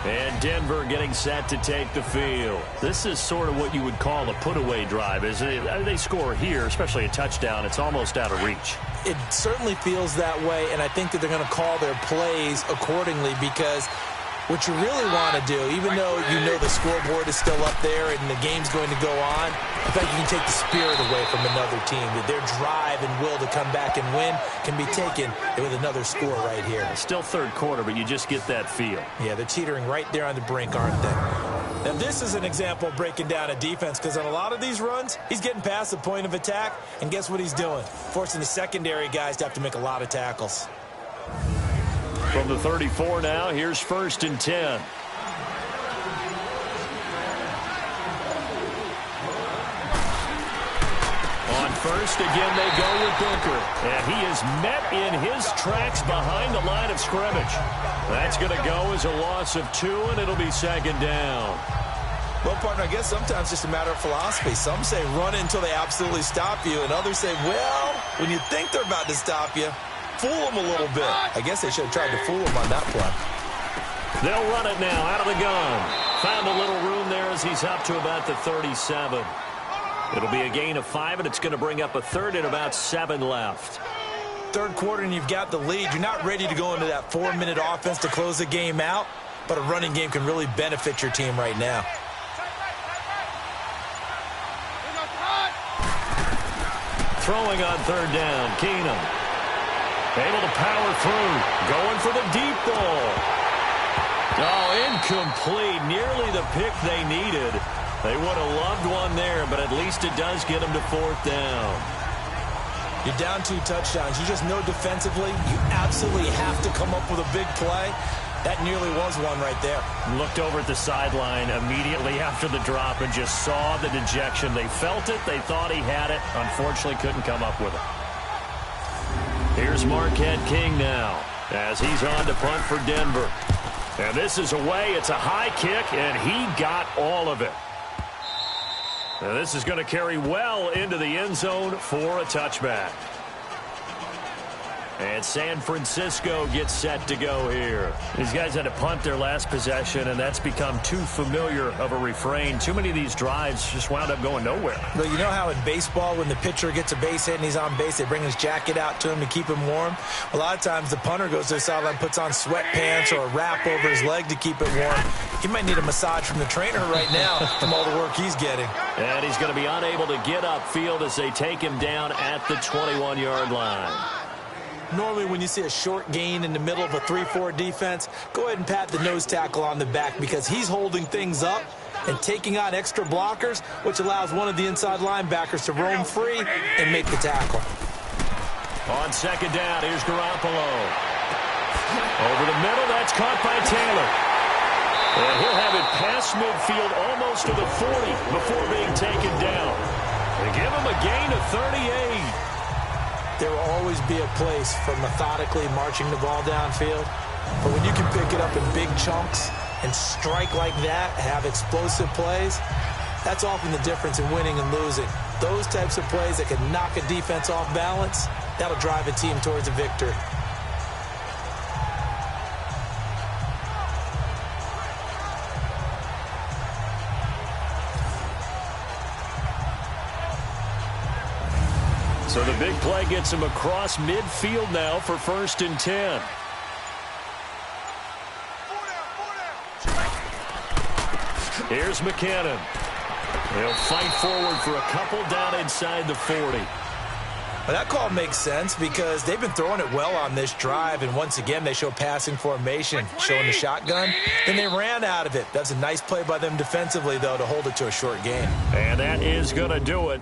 And Denver getting set to take the field. This is sort of what you would call a put-away drive, isn't it? They score here, especially a touchdown. It's almost out of reach. It certainly feels that way, and I think that they're going to call their plays accordingly, because what you really want to do, even though you know the scoreboard is still up there and the game's going to go on, I think you can take the spirit away from another team. That their drive and will to come back and win can be taken with another score right here. Still third quarter, but you just get that feel. Yeah, they're teetering right there on the brink, aren't they? Now, this is an example of breaking down a defense, because on a lot of these runs, he's getting past the point of attack, and guess what he's doing? Forcing the secondary guys to have to make a lot of tackles. From the 34 now, here's 1st and 10. On first, again, they go with Booker. And he is met in his tracks behind the line of scrimmage. That's going to go as a loss of 2, and it'll be 2nd down. Well, partner, I guess sometimes it's just a matter of philosophy. Some say run until they absolutely stop you, and others say, well, when you think they're about to stop you, fool them a little bit. I guess they should have tried to fool them on that play. They'll run it now out of the gun. Found a little room there as he's up to about the 37. It'll be a gain of 5, and it's going to bring up a 3rd and about 7 left. Third quarter, and you've got the lead. You're not ready to go into that 4-minute offense to close the game out, but a running game can really benefit your team right now. Throwing on 3rd down, Keenum. Able to power through. Going for the deep ball. Oh, incomplete. Nearly the pick they needed. They would have loved one there, but at least it does get them to 4th down. You're down 2 touchdowns. You just know defensively you absolutely have to come up with a big play. That nearly was one right there. Looked over at the sideline immediately after the drop and just saw the dejection. They felt it. They thought he had it. Unfortunately, couldn't come up with it. Here's Marquette King now as he's on to punt for Denver. And this is away. It's a high kick, and he got all of it. Now this is going to carry well into the end zone for a touchback. And San Francisco gets set to go here. These guys had to punt their last possession, and that's become too familiar of a refrain. Too many of these drives just wound up going nowhere. Well, you know how in baseball, when the pitcher gets a base hit and he's on base, they bring his jacket out to him to keep him warm? A lot of times the punter goes to the sideline, puts on sweatpants or a wrap over his leg to keep it warm. He might need a massage from the trainer right now from all the work he's getting. And he's going to be unable to get upfield as they take him down at the 21-yard line. Normally when you see a short gain in the middle of a 3-4 defense, go ahead and pat the nose tackle on the back, because he's holding things up and taking on extra blockers, which allows one of the inside linebackers to roam free and make the tackle. On 2nd down, here's Garoppolo. Over the middle, that's caught by Taylor. And he'll have it past midfield almost to the 40 before being taken down. They give him a gain of 38. There will always be a place for methodically marching the ball downfield. But when you can pick it up in big chunks and strike like that, have explosive plays, that's often the difference in winning and losing. Those types of plays that can knock a defense off balance, that'll drive a team towards a victory. So the big play gets him across midfield now for 1st and 10. Here's McKinnon. He'll fight forward for a couple down inside the 40. Well, that call makes sense because they've been throwing it well on this drive, and once again they show passing formation, showing the shotgun. Then they ran out of it. That's a nice play by them defensively, though, to hold it to a short gain. And that is going to do it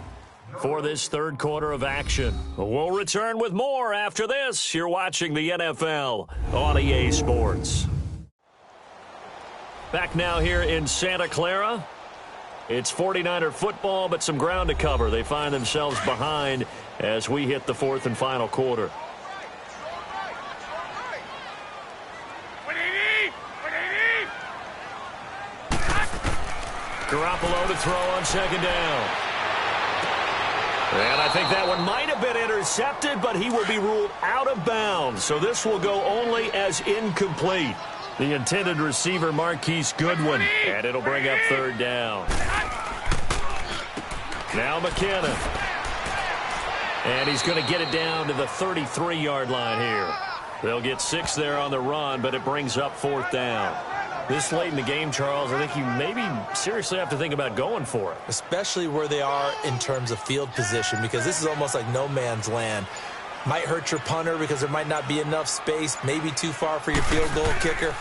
for this 3rd quarter of action. We'll return with more after this. You're watching the NFL on EA Sports. Back now here in Santa Clara. It's 49er football, but some ground to cover. They find themselves behind as we hit the 4th and final quarter. Garoppolo to throw on 2nd down. And I think that one might have been intercepted, but he will be ruled out of bounds. So this will go only as incomplete. The intended receiver, Marquise Goodwin. And it'll bring up third down. Now McKinnon. And he's going to get it down to the 33-yard line here. They'll get 6 there on the run, but it brings up fourth down. This late in the game, Charles, I think you maybe seriously have to think about going for it. Especially where they are in terms of field position, because this is almost like no man's land. Might hurt your punter because there might not be enough space, maybe too far for your field goal kicker.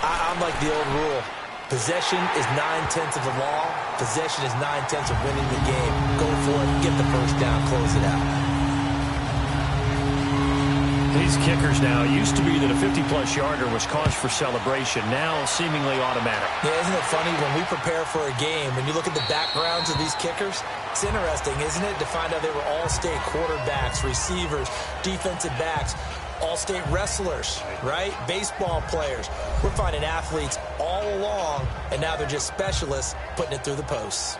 I'm like the old rule. Possession is 9/10 of the law. Possession is 9/10 of winning the game. Go for it, get the first down, close it out. These kickers now, it used to be that a 50-plus yarder was cause for celebration. Now seemingly automatic. Yeah, isn't it funny when we prepare for a game, when you look at the backgrounds of these kickers, it's interesting, isn't it, to find out they were all-state quarterbacks, receivers, defensive backs, all-state wrestlers, right? Baseball players. We're finding athletes all along, and now they're just specialists putting it through the posts.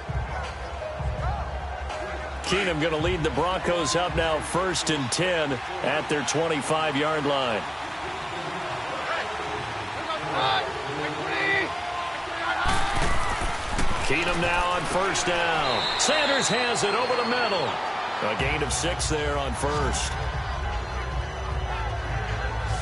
Keenum going to lead the Broncos up now 1st and 10 at their 25-yard line. Keenum now on 1st down. Sanders has it over the middle. A gain of 6 there on 1st.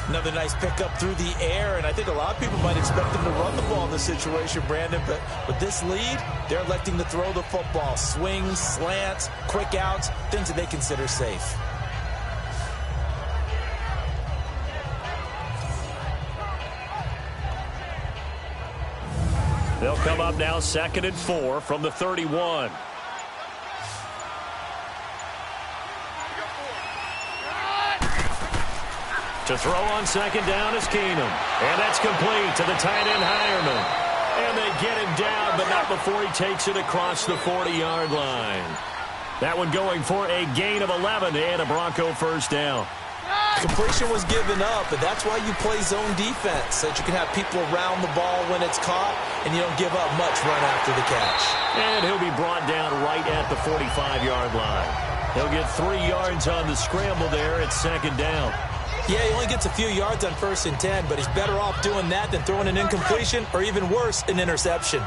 Another nice pickup through the air, and I think a lot of people might expect them to run the ball in this situation, Brandon, but with this lead, they're electing to throw the football. Swings, slants, quick outs, things that they consider safe. They'll come up now 2nd and 4 from the 31. To throw on 2nd down is Keenum. And that's complete to the tight end Hireman. And they get him down, but not before he takes it across the 40-yard line. That one going for a gain of 11 and a Bronco first down. Completion was given up, but that's why you play zone defense, so that you can have people around the ball when it's caught, and you don't give up much run after the catch. And he'll be brought down right at the 45-yard line. He'll get 3 yards on the scramble there at 2nd down. Yeah, he only gets a few yards on 1st and 10, but he's better off doing that than throwing an incompletion or even worse, an interception.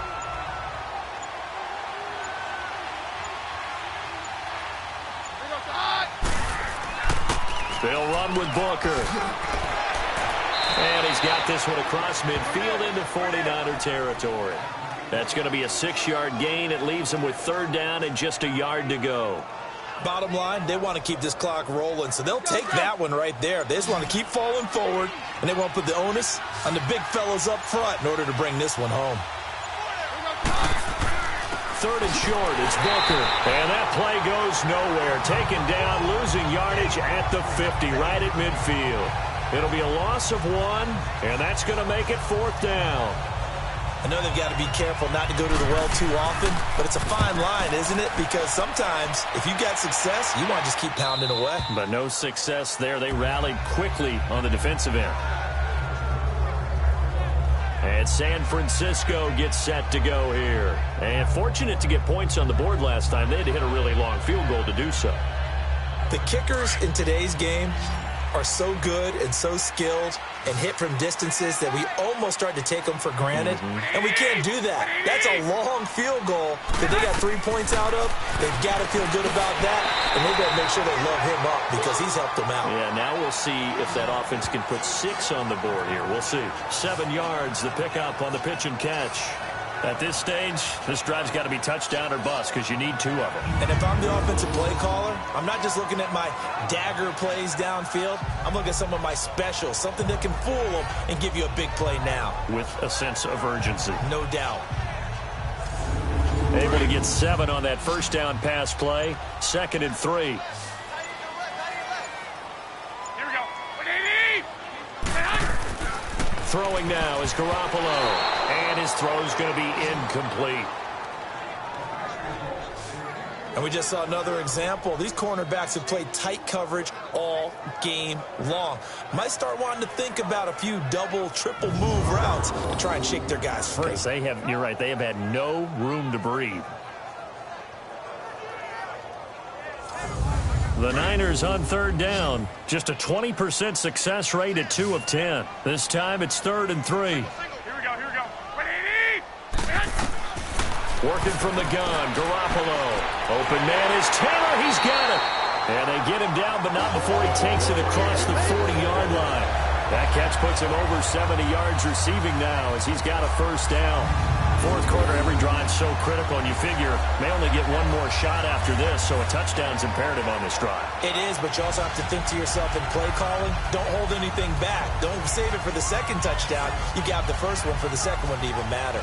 They'll run with Booker. And he's got this one across midfield into 49er territory. That's going to be a 6-yard gain. It leaves him with 3rd down and just a yard to go. Bottom line, they want to keep this clock rolling, so they'll take that one right there. They just want to keep falling forward, and they won't put the onus on the big fellas up front in order to bring this one home. 3rd and short, it's Booker. And that play goes nowhere. Taken down, losing yardage at the 50, right at midfield. It'll be a loss of 1, and that's going to make it 4th down. I know they've got to be careful not to go to the well too often, but it's a fine line, isn't it? Because sometimes, if you got success, you want to just keep pounding away. But no success there. They rallied quickly on the defensive end. And San Francisco gets set to go here. And fortunate to get points on the board last time. They had to hit a really long field goal to do so. The kickers in today's game are so good and so skilled and hit from distances that we almost start to take them for granted. And we can't do that. That's a long field goal that they got 3 points out of. They've got to feel good about that, and they better make sure they love him up because he's helped them out. Yeah, now we'll see if that offense can put 6 on the board here. We'll see. 7 yards, the pickup on the pitch and catch. At this stage, this drive's got to be touchdown or bust because you need 2 of them. And if I'm the offensive play caller, I'm not just looking at my dagger plays downfield. I'm looking at some of my specials, something that can fool them and give you a big play now. With a sense of urgency. No doubt. Able to get 7 on that first down pass play. 2nd and 3. Here we go. Throwing now is Garoppolo. And his throw's going to be incomplete. And we just saw another example. These cornerbacks have played tight coverage all game long. Might start wanting to think about a few double, triple move routes to try and shake their guys free. They have, you're right, they have had no room to breathe. The Niners on third down. Just a 20% success rate at 2 of 10. This time it's 3rd and 3. Here we go, here we go. Working from the gun, Garoppolo. Open man is Taylor. He's got it. And they get him down, but not before he takes it across the 40-yard line. That catch puts him over 70 yards receiving now as he's got a first down. Fourth quarter, every drive's so critical, and you figure may only get one more shot after this, so a touchdown's imperative on this drive. It is, but you also have to think to yourself in play calling, don't hold anything back. Don't save it for the second touchdown. You got the first one for the second one to even matter.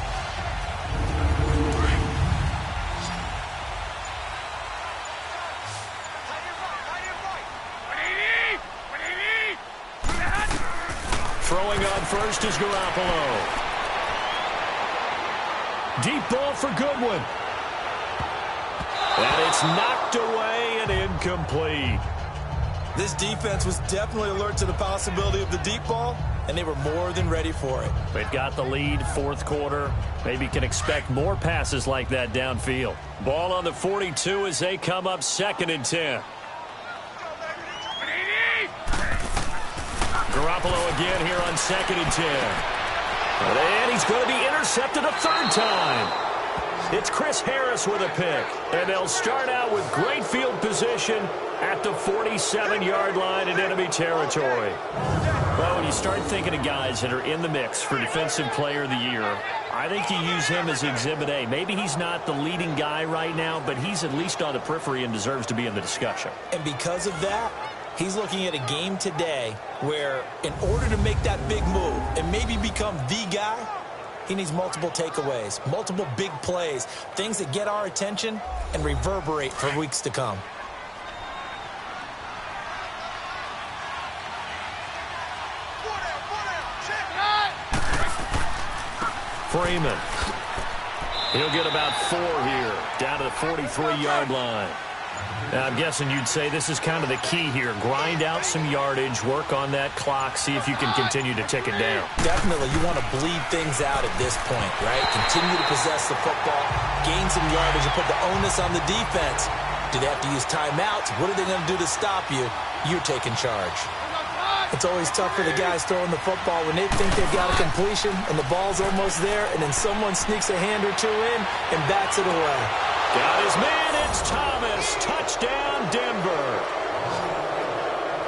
Throwing on first is Garoppolo. Deep ball for Goodwin. And it's knocked away and incomplete. This defense was definitely alert to the possibility of the deep ball, and they were more than ready for it. They've got the lead, fourth quarter. Maybe can expect more passes like that downfield. Ball on the 42 as they come up 2nd and 10. Garoppolo again here on 2nd and 10. And he's going to be intercepted a third time. It's Chris Harris with a pick. And they'll start out with great field position at the 47-yard line in enemy territory. Well, when you start thinking of guys that are in the mix for Defensive Player of the Year, I think you use him as Exhibit A. Maybe he's not the leading guy right now, but he's at least on the periphery and deserves to be in the discussion. And because of that, he's looking at a game today where in order to make that big move and maybe become the guy, he needs multiple takeaways, multiple big plays, things that get our attention and reverberate for weeks to come. Freeman. He'll get about 4 here, down to the 43-yard line. Now, I'm guessing you'd say this is kind of the key here. Grind out some yardage, work on that clock, see if you can continue to tick it down. Definitely, you want to bleed things out at this point, right? Continue to possess the football, gain some yardage, and put the onus on the defense. Do they have to use timeouts? What are they going to do to stop you? You're taking charge. It's always tough for the guys throwing the football when they think they've got a completion and the ball's almost there, and then someone sneaks a hand or two in and bats it away. Got his man, it's Thomas. Touchdown, Denver.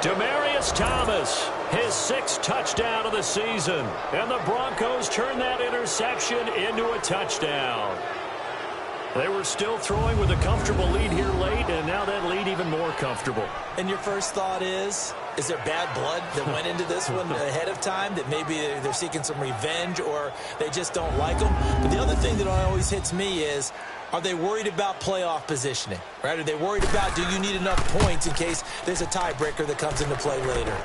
Demaryius Thomas, his 6th touchdown of the season. And the Broncos turn that interception into a touchdown. They were still throwing with a comfortable lead here late, and now that lead even more comfortable. And your first thought is there bad blood that went into this one ahead of time, that maybe they're seeking some revenge or they just don't like them? But the other thing that always hits me is, are they worried about playoff positioning, right? Are they worried about, do you need enough points in case there's a tiebreaker that comes into play later?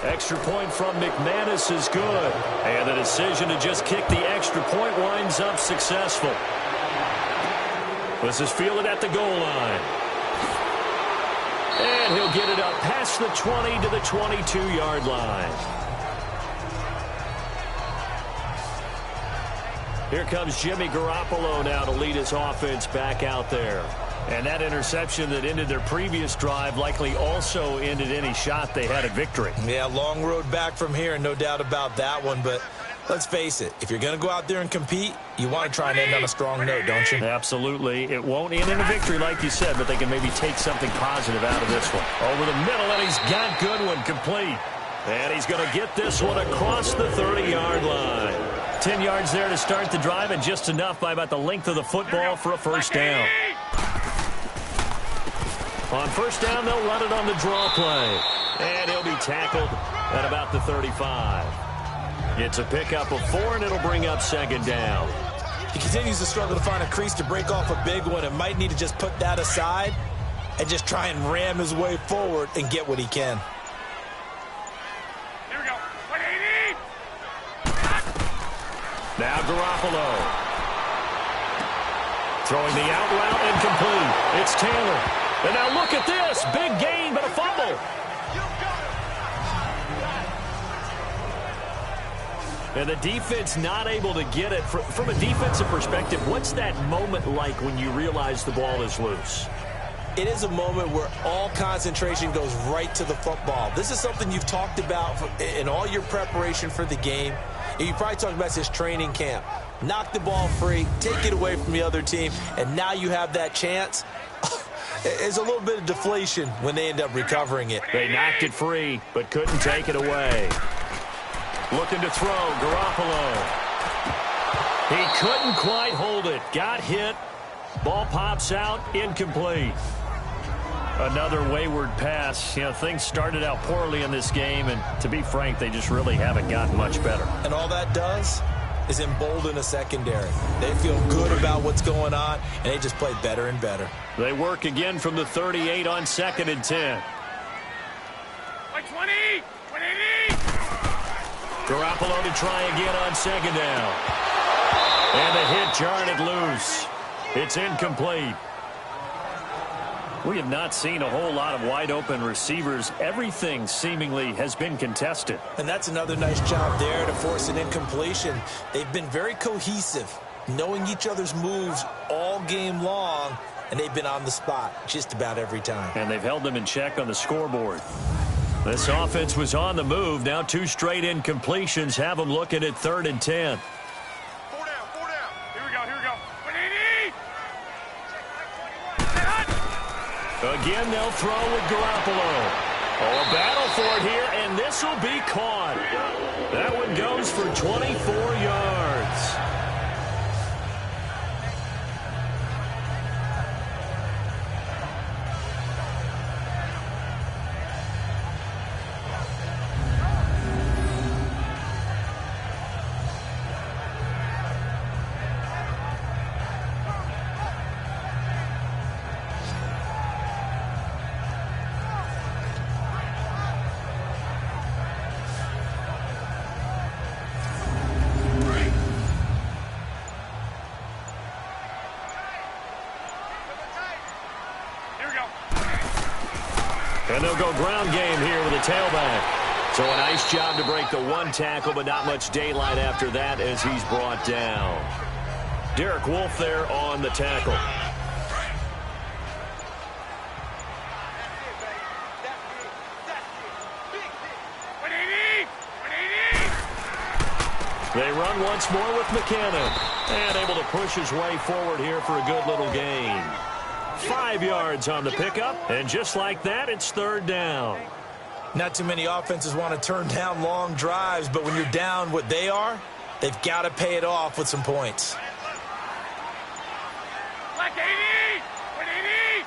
Extra point from McManus is good. And the decision to just kick the extra point winds up successful. This is fielded at the goal line. And he'll get it up past the 20 to the 22-yard line. Here comes Jimmy Garoppolo now to lead his offense back out there. And that interception that ended their previous drive likely also ended any shot they had at victory. Yeah, long road back from here, no doubt about that one. But let's face it, if you're going to go out there and compete, you want to try and end on a strong note, don't you? Absolutely. It won't end in a victory like you said, but they can maybe take something positive out of this one. Over the middle, and he's got Goodwin complete. And he's going to get this one across the 30-yard line. 10 yards there to start the drive, and just enough by about the length of the football for a first down. On first down, they'll run it on the draw play. And he'll be tackled at about the 35. It's a pickup of 4, and it'll bring up 2nd down. He continues to struggle to find a crease to break off a big one, and might need to just put that aside and just try and ram his way forward and get what he can. Here we go. 180. Now Garoppolo. Throwing the out route incomplete. It's Taylor. And now look at this. Big gain, but a fumble. And the defense not able to get it. From a defensive perspective, what's that moment like when you realize the ball is loose? It is a moment where all concentration goes right to the football. This is something you've talked about in all your preparation for the game. You probably talked about this training camp. Knock the ball free, take it away from the other team, and now you have that chance. It's a little bit of deflation when they end up recovering it. They knocked it free, but couldn't take it away. Looking to throw, Garoppolo. He couldn't quite hold it. Got hit. Ball pops out, incomplete. Another wayward pass. You know, things started out poorly in this game, and to be frank, they just really haven't gotten much better. And all that does is embolden a secondary. They feel good about what's going on, and they just play better and better. They work again from the 38 on 2nd and 10. Like 20, 180. Garoppolo to try again on 2nd down. And the hit jarred it loose. It's incomplete. We have not seen a whole lot of wide-open receivers. Everything seemingly has been contested. And that's another nice job there to force an incompletion. They've been very cohesive, knowing each other's moves all game long, and they've been on the spot just about every time. And they've held them in check on the scoreboard. This offense was on the move. Now 2 straight incompletions have them looking at 3rd and 10. 4 down, 4 down. Here we go. 180. Again, they'll throw with Garoppolo. Oh, a battle for it here, and this will be caught. That one goes for 24 yards. And they'll go ground game here with a tailback. So a nice job to break the 1 tackle, but not much daylight after that as he's brought down. Derek Wolfe there on the tackle. They run once more with McKinnon. And able to push his way forward here for a good little gain. 5 yards on the pickup, and just like that, it's 3rd down. Not too many offenses want to turn down long drives, but when you're down what they are, they've got to pay it off with some points. Like 80, 180.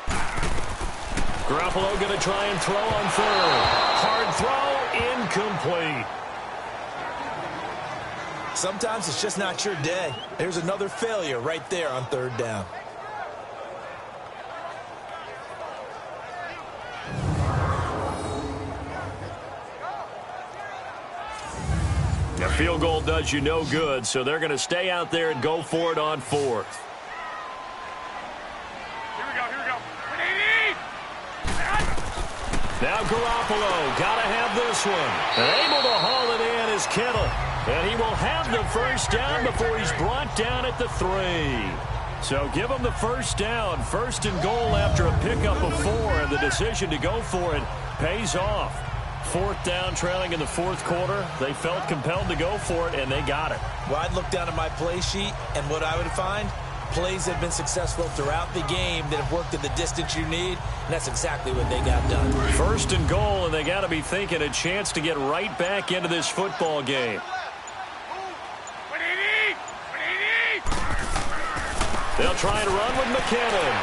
Garoppolo going to try and throw on 3rd. Hard throw, incomplete. Sometimes it's just not your day. There's another failure right there on 3rd down. A field goal does you no good, so they're going to stay out there and go for it on 4th. Here we go. 180. Now Garoppolo, got to have this one. And able to haul it in is Kittle. And he will have the 1st down before he's brought down at the 3. So give him the 1st down. 1st and goal after a pickup of 4. And the decision to go for it pays off. 4th down, trailing in the 4th quarter. They felt compelled to go for it, and they got it. Well, I'd look down at my play sheet, and what I would find, plays that have been successful throughout the game that have worked at the distance you need, and that's exactly what they got done. 1st and goal, and they got to be thinking a chance to get right back into this football game. 180. They'll try and run with McKinnon.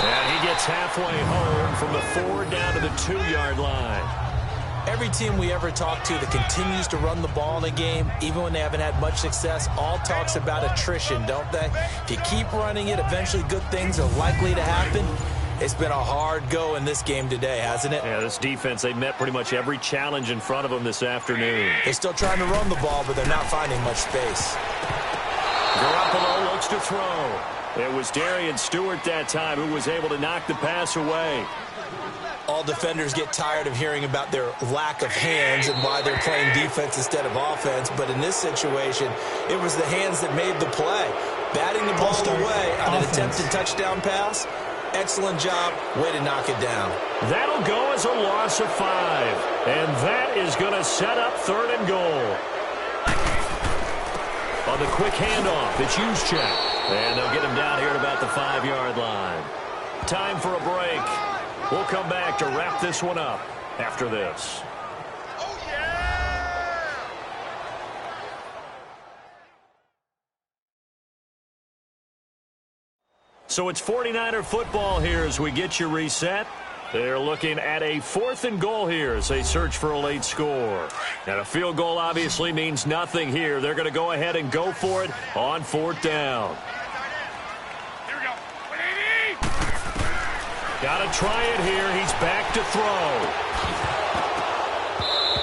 And he gets halfway home from the 4 down to the 2-yard line. Every team we ever talk to that continues to run the ball in a game, even when they haven't had much success, all talks about attrition, don't they? If you keep running it, eventually good things are likely to happen. It's been a hard go in this game today, hasn't it? Yeah, this defense, they met pretty much every challenge in front of them this afternoon. They're still trying to run the ball, but they're not finding much space. Garoppolo looks to throw. It was Darian Stewart that time who was able to knock the pass away. All defenders get tired of hearing about their lack of hands and why they're playing defense instead of offense. But in this situation, it was the hands that made the play. Batting the ball away on an attempted touchdown pass, Excellent job. Way to knock it down. That'll go as a loss of 5. And that is going to set up 3rd and goal. On the quick handoff, it's Juszczyk. And they'll get him down here at about the 5-yard line. Time for a break. We'll come back to wrap this one up after this. So it's 49er football here as we get you reset. They're looking at a 4th and goal here as they search for a late score. And a field goal obviously means nothing here. They're going to go ahead and go for it on 4th down. Here we go. Got to try it here. He's back to throw.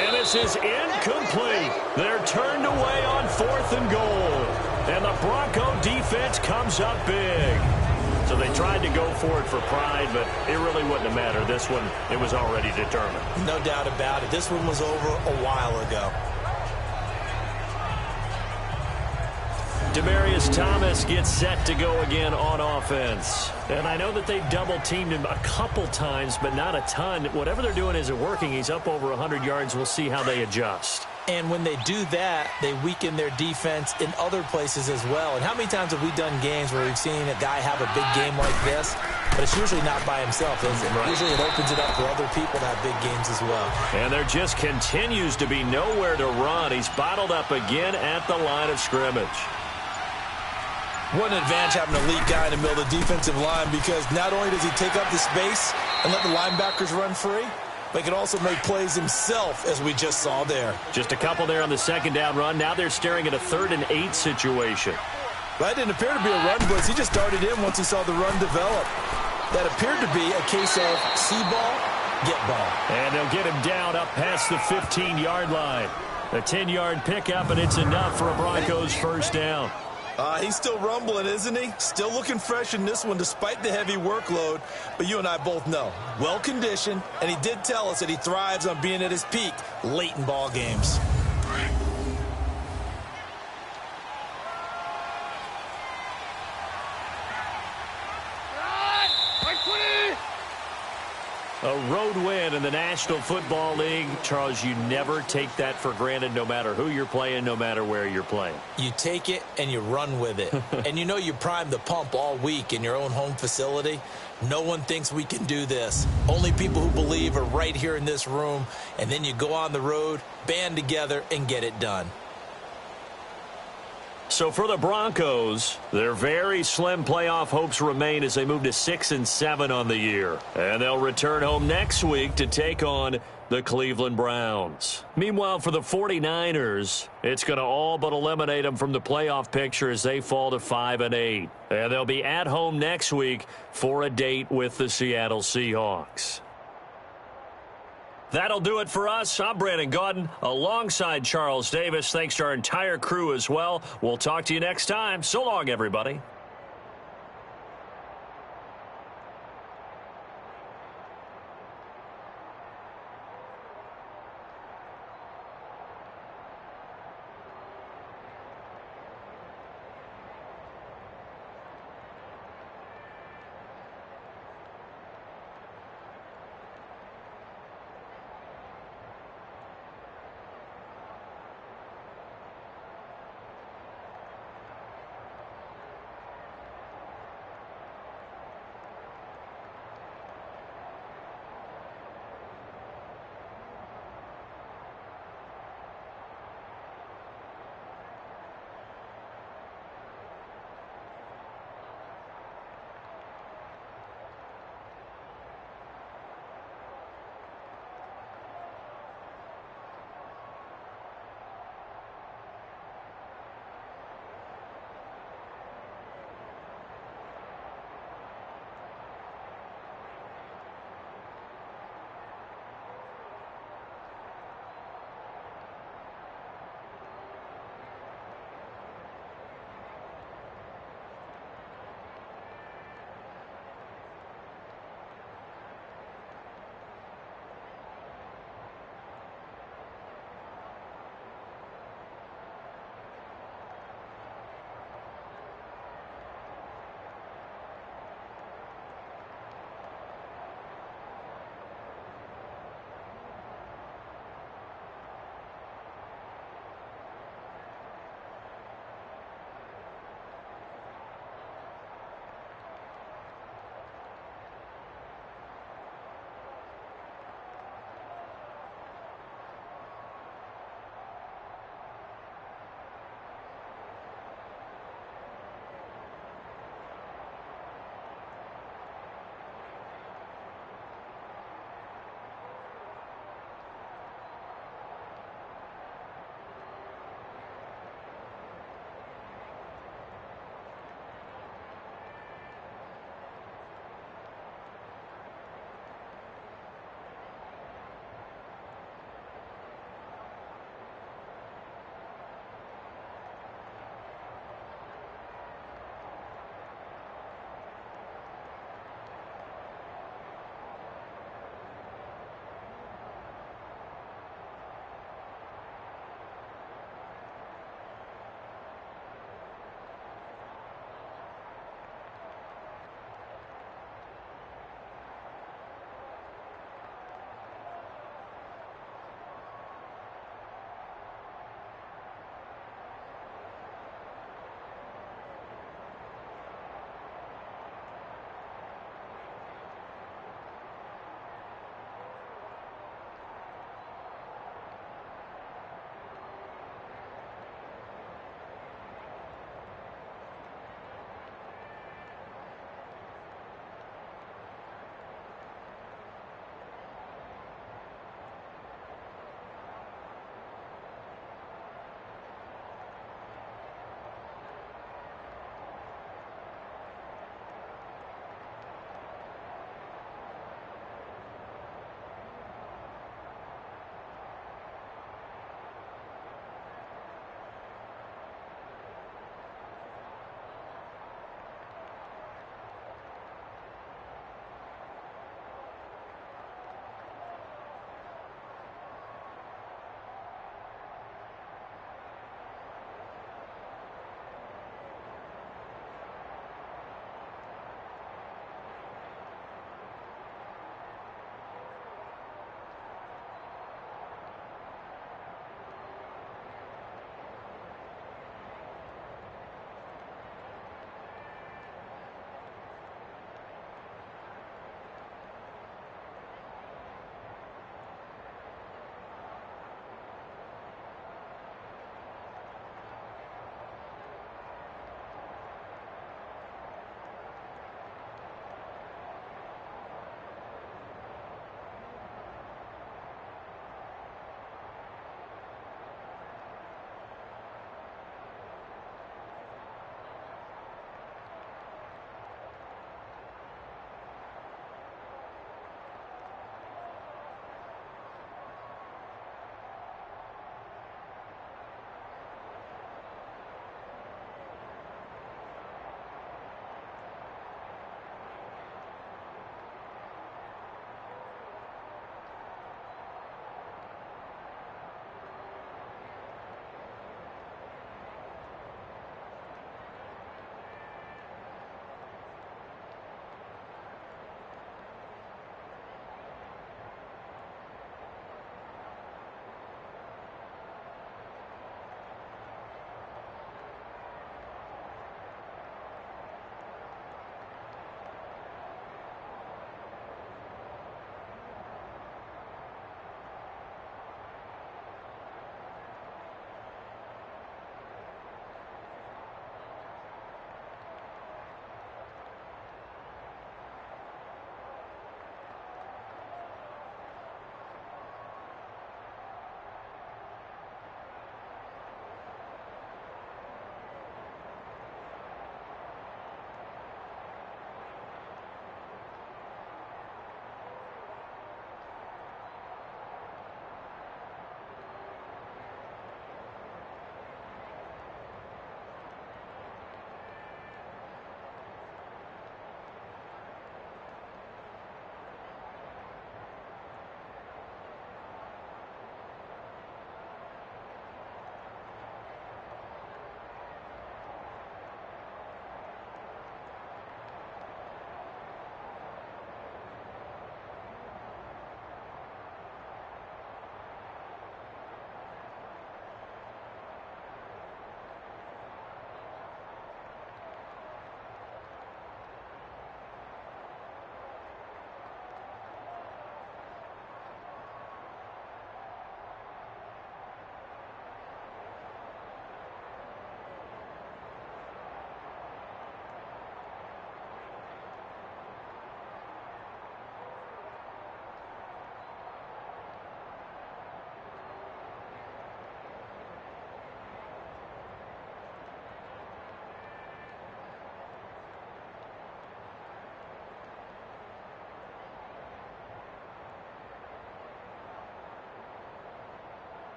And this is incomplete. They're turned away on 4th and goal. And the Bronco defense comes up big. So they tried to go for it for pride, but it really wouldn't have mattered. This one, it was already determined. No doubt about it. This one was over a while ago. Demaryius Thomas gets set to go again on offense. And I know that they've double-teamed him a couple times, but not a ton. Whatever they're doing isn't working. He's up over 100 yards. We'll see how they adjust. And when they do that, they weaken their defense in other places as well. And how many times have we done games where we've seen a guy have a big game like this, but it's usually not by himself, is it? Right. Usually it opens it up for other people to have big games as well. And there just continues to be nowhere to run. He's bottled up again at the line of scrimmage. What an advantage having an elite guy in the middle of the defensive line, because not only does he take up the space and let the linebackers run free, but he can also make plays himself, as we just saw there. Just a couple there on the 2nd down run. Now they're staring at a 3rd and 8 situation. That didn't appear to be a run blitz. He just darted in once he saw the run develop. That appeared to be a case of see ball, get ball. And they'll get him down up past the 15-yard line. A 10-yard pickup, and it's enough for a Broncos 1st down. He's still rumbling, isn't he? Still looking fresh in this one despite the heavy workload. But you and I both know, well-conditioned, and he did tell us that he thrives on being at his peak late in ball games. A road win in the National Football League. Charles, you never take that for granted, no matter who you're playing, no matter where you're playing. You take it and you run with it. And you know you primed the pump all week in your own home facility. No one thinks we can do this. Only people who believe are right here in this room. And then you go on the road, band together, and get it done. So for the Broncos, their very slim playoff hopes remain as they move to 6-7 on the year. And they'll return home next week to take on the Cleveland Browns. Meanwhile, for the 49ers, it's going to all but eliminate them from the playoff picture as they fall to 5-8. And they'll be at home next week for a date with the Seattle Seahawks. That'll do it for us. I'm Brandon Gaudin alongside Charles Davis. Thanks to our entire crew as well. We'll talk to you next time. So long, everybody.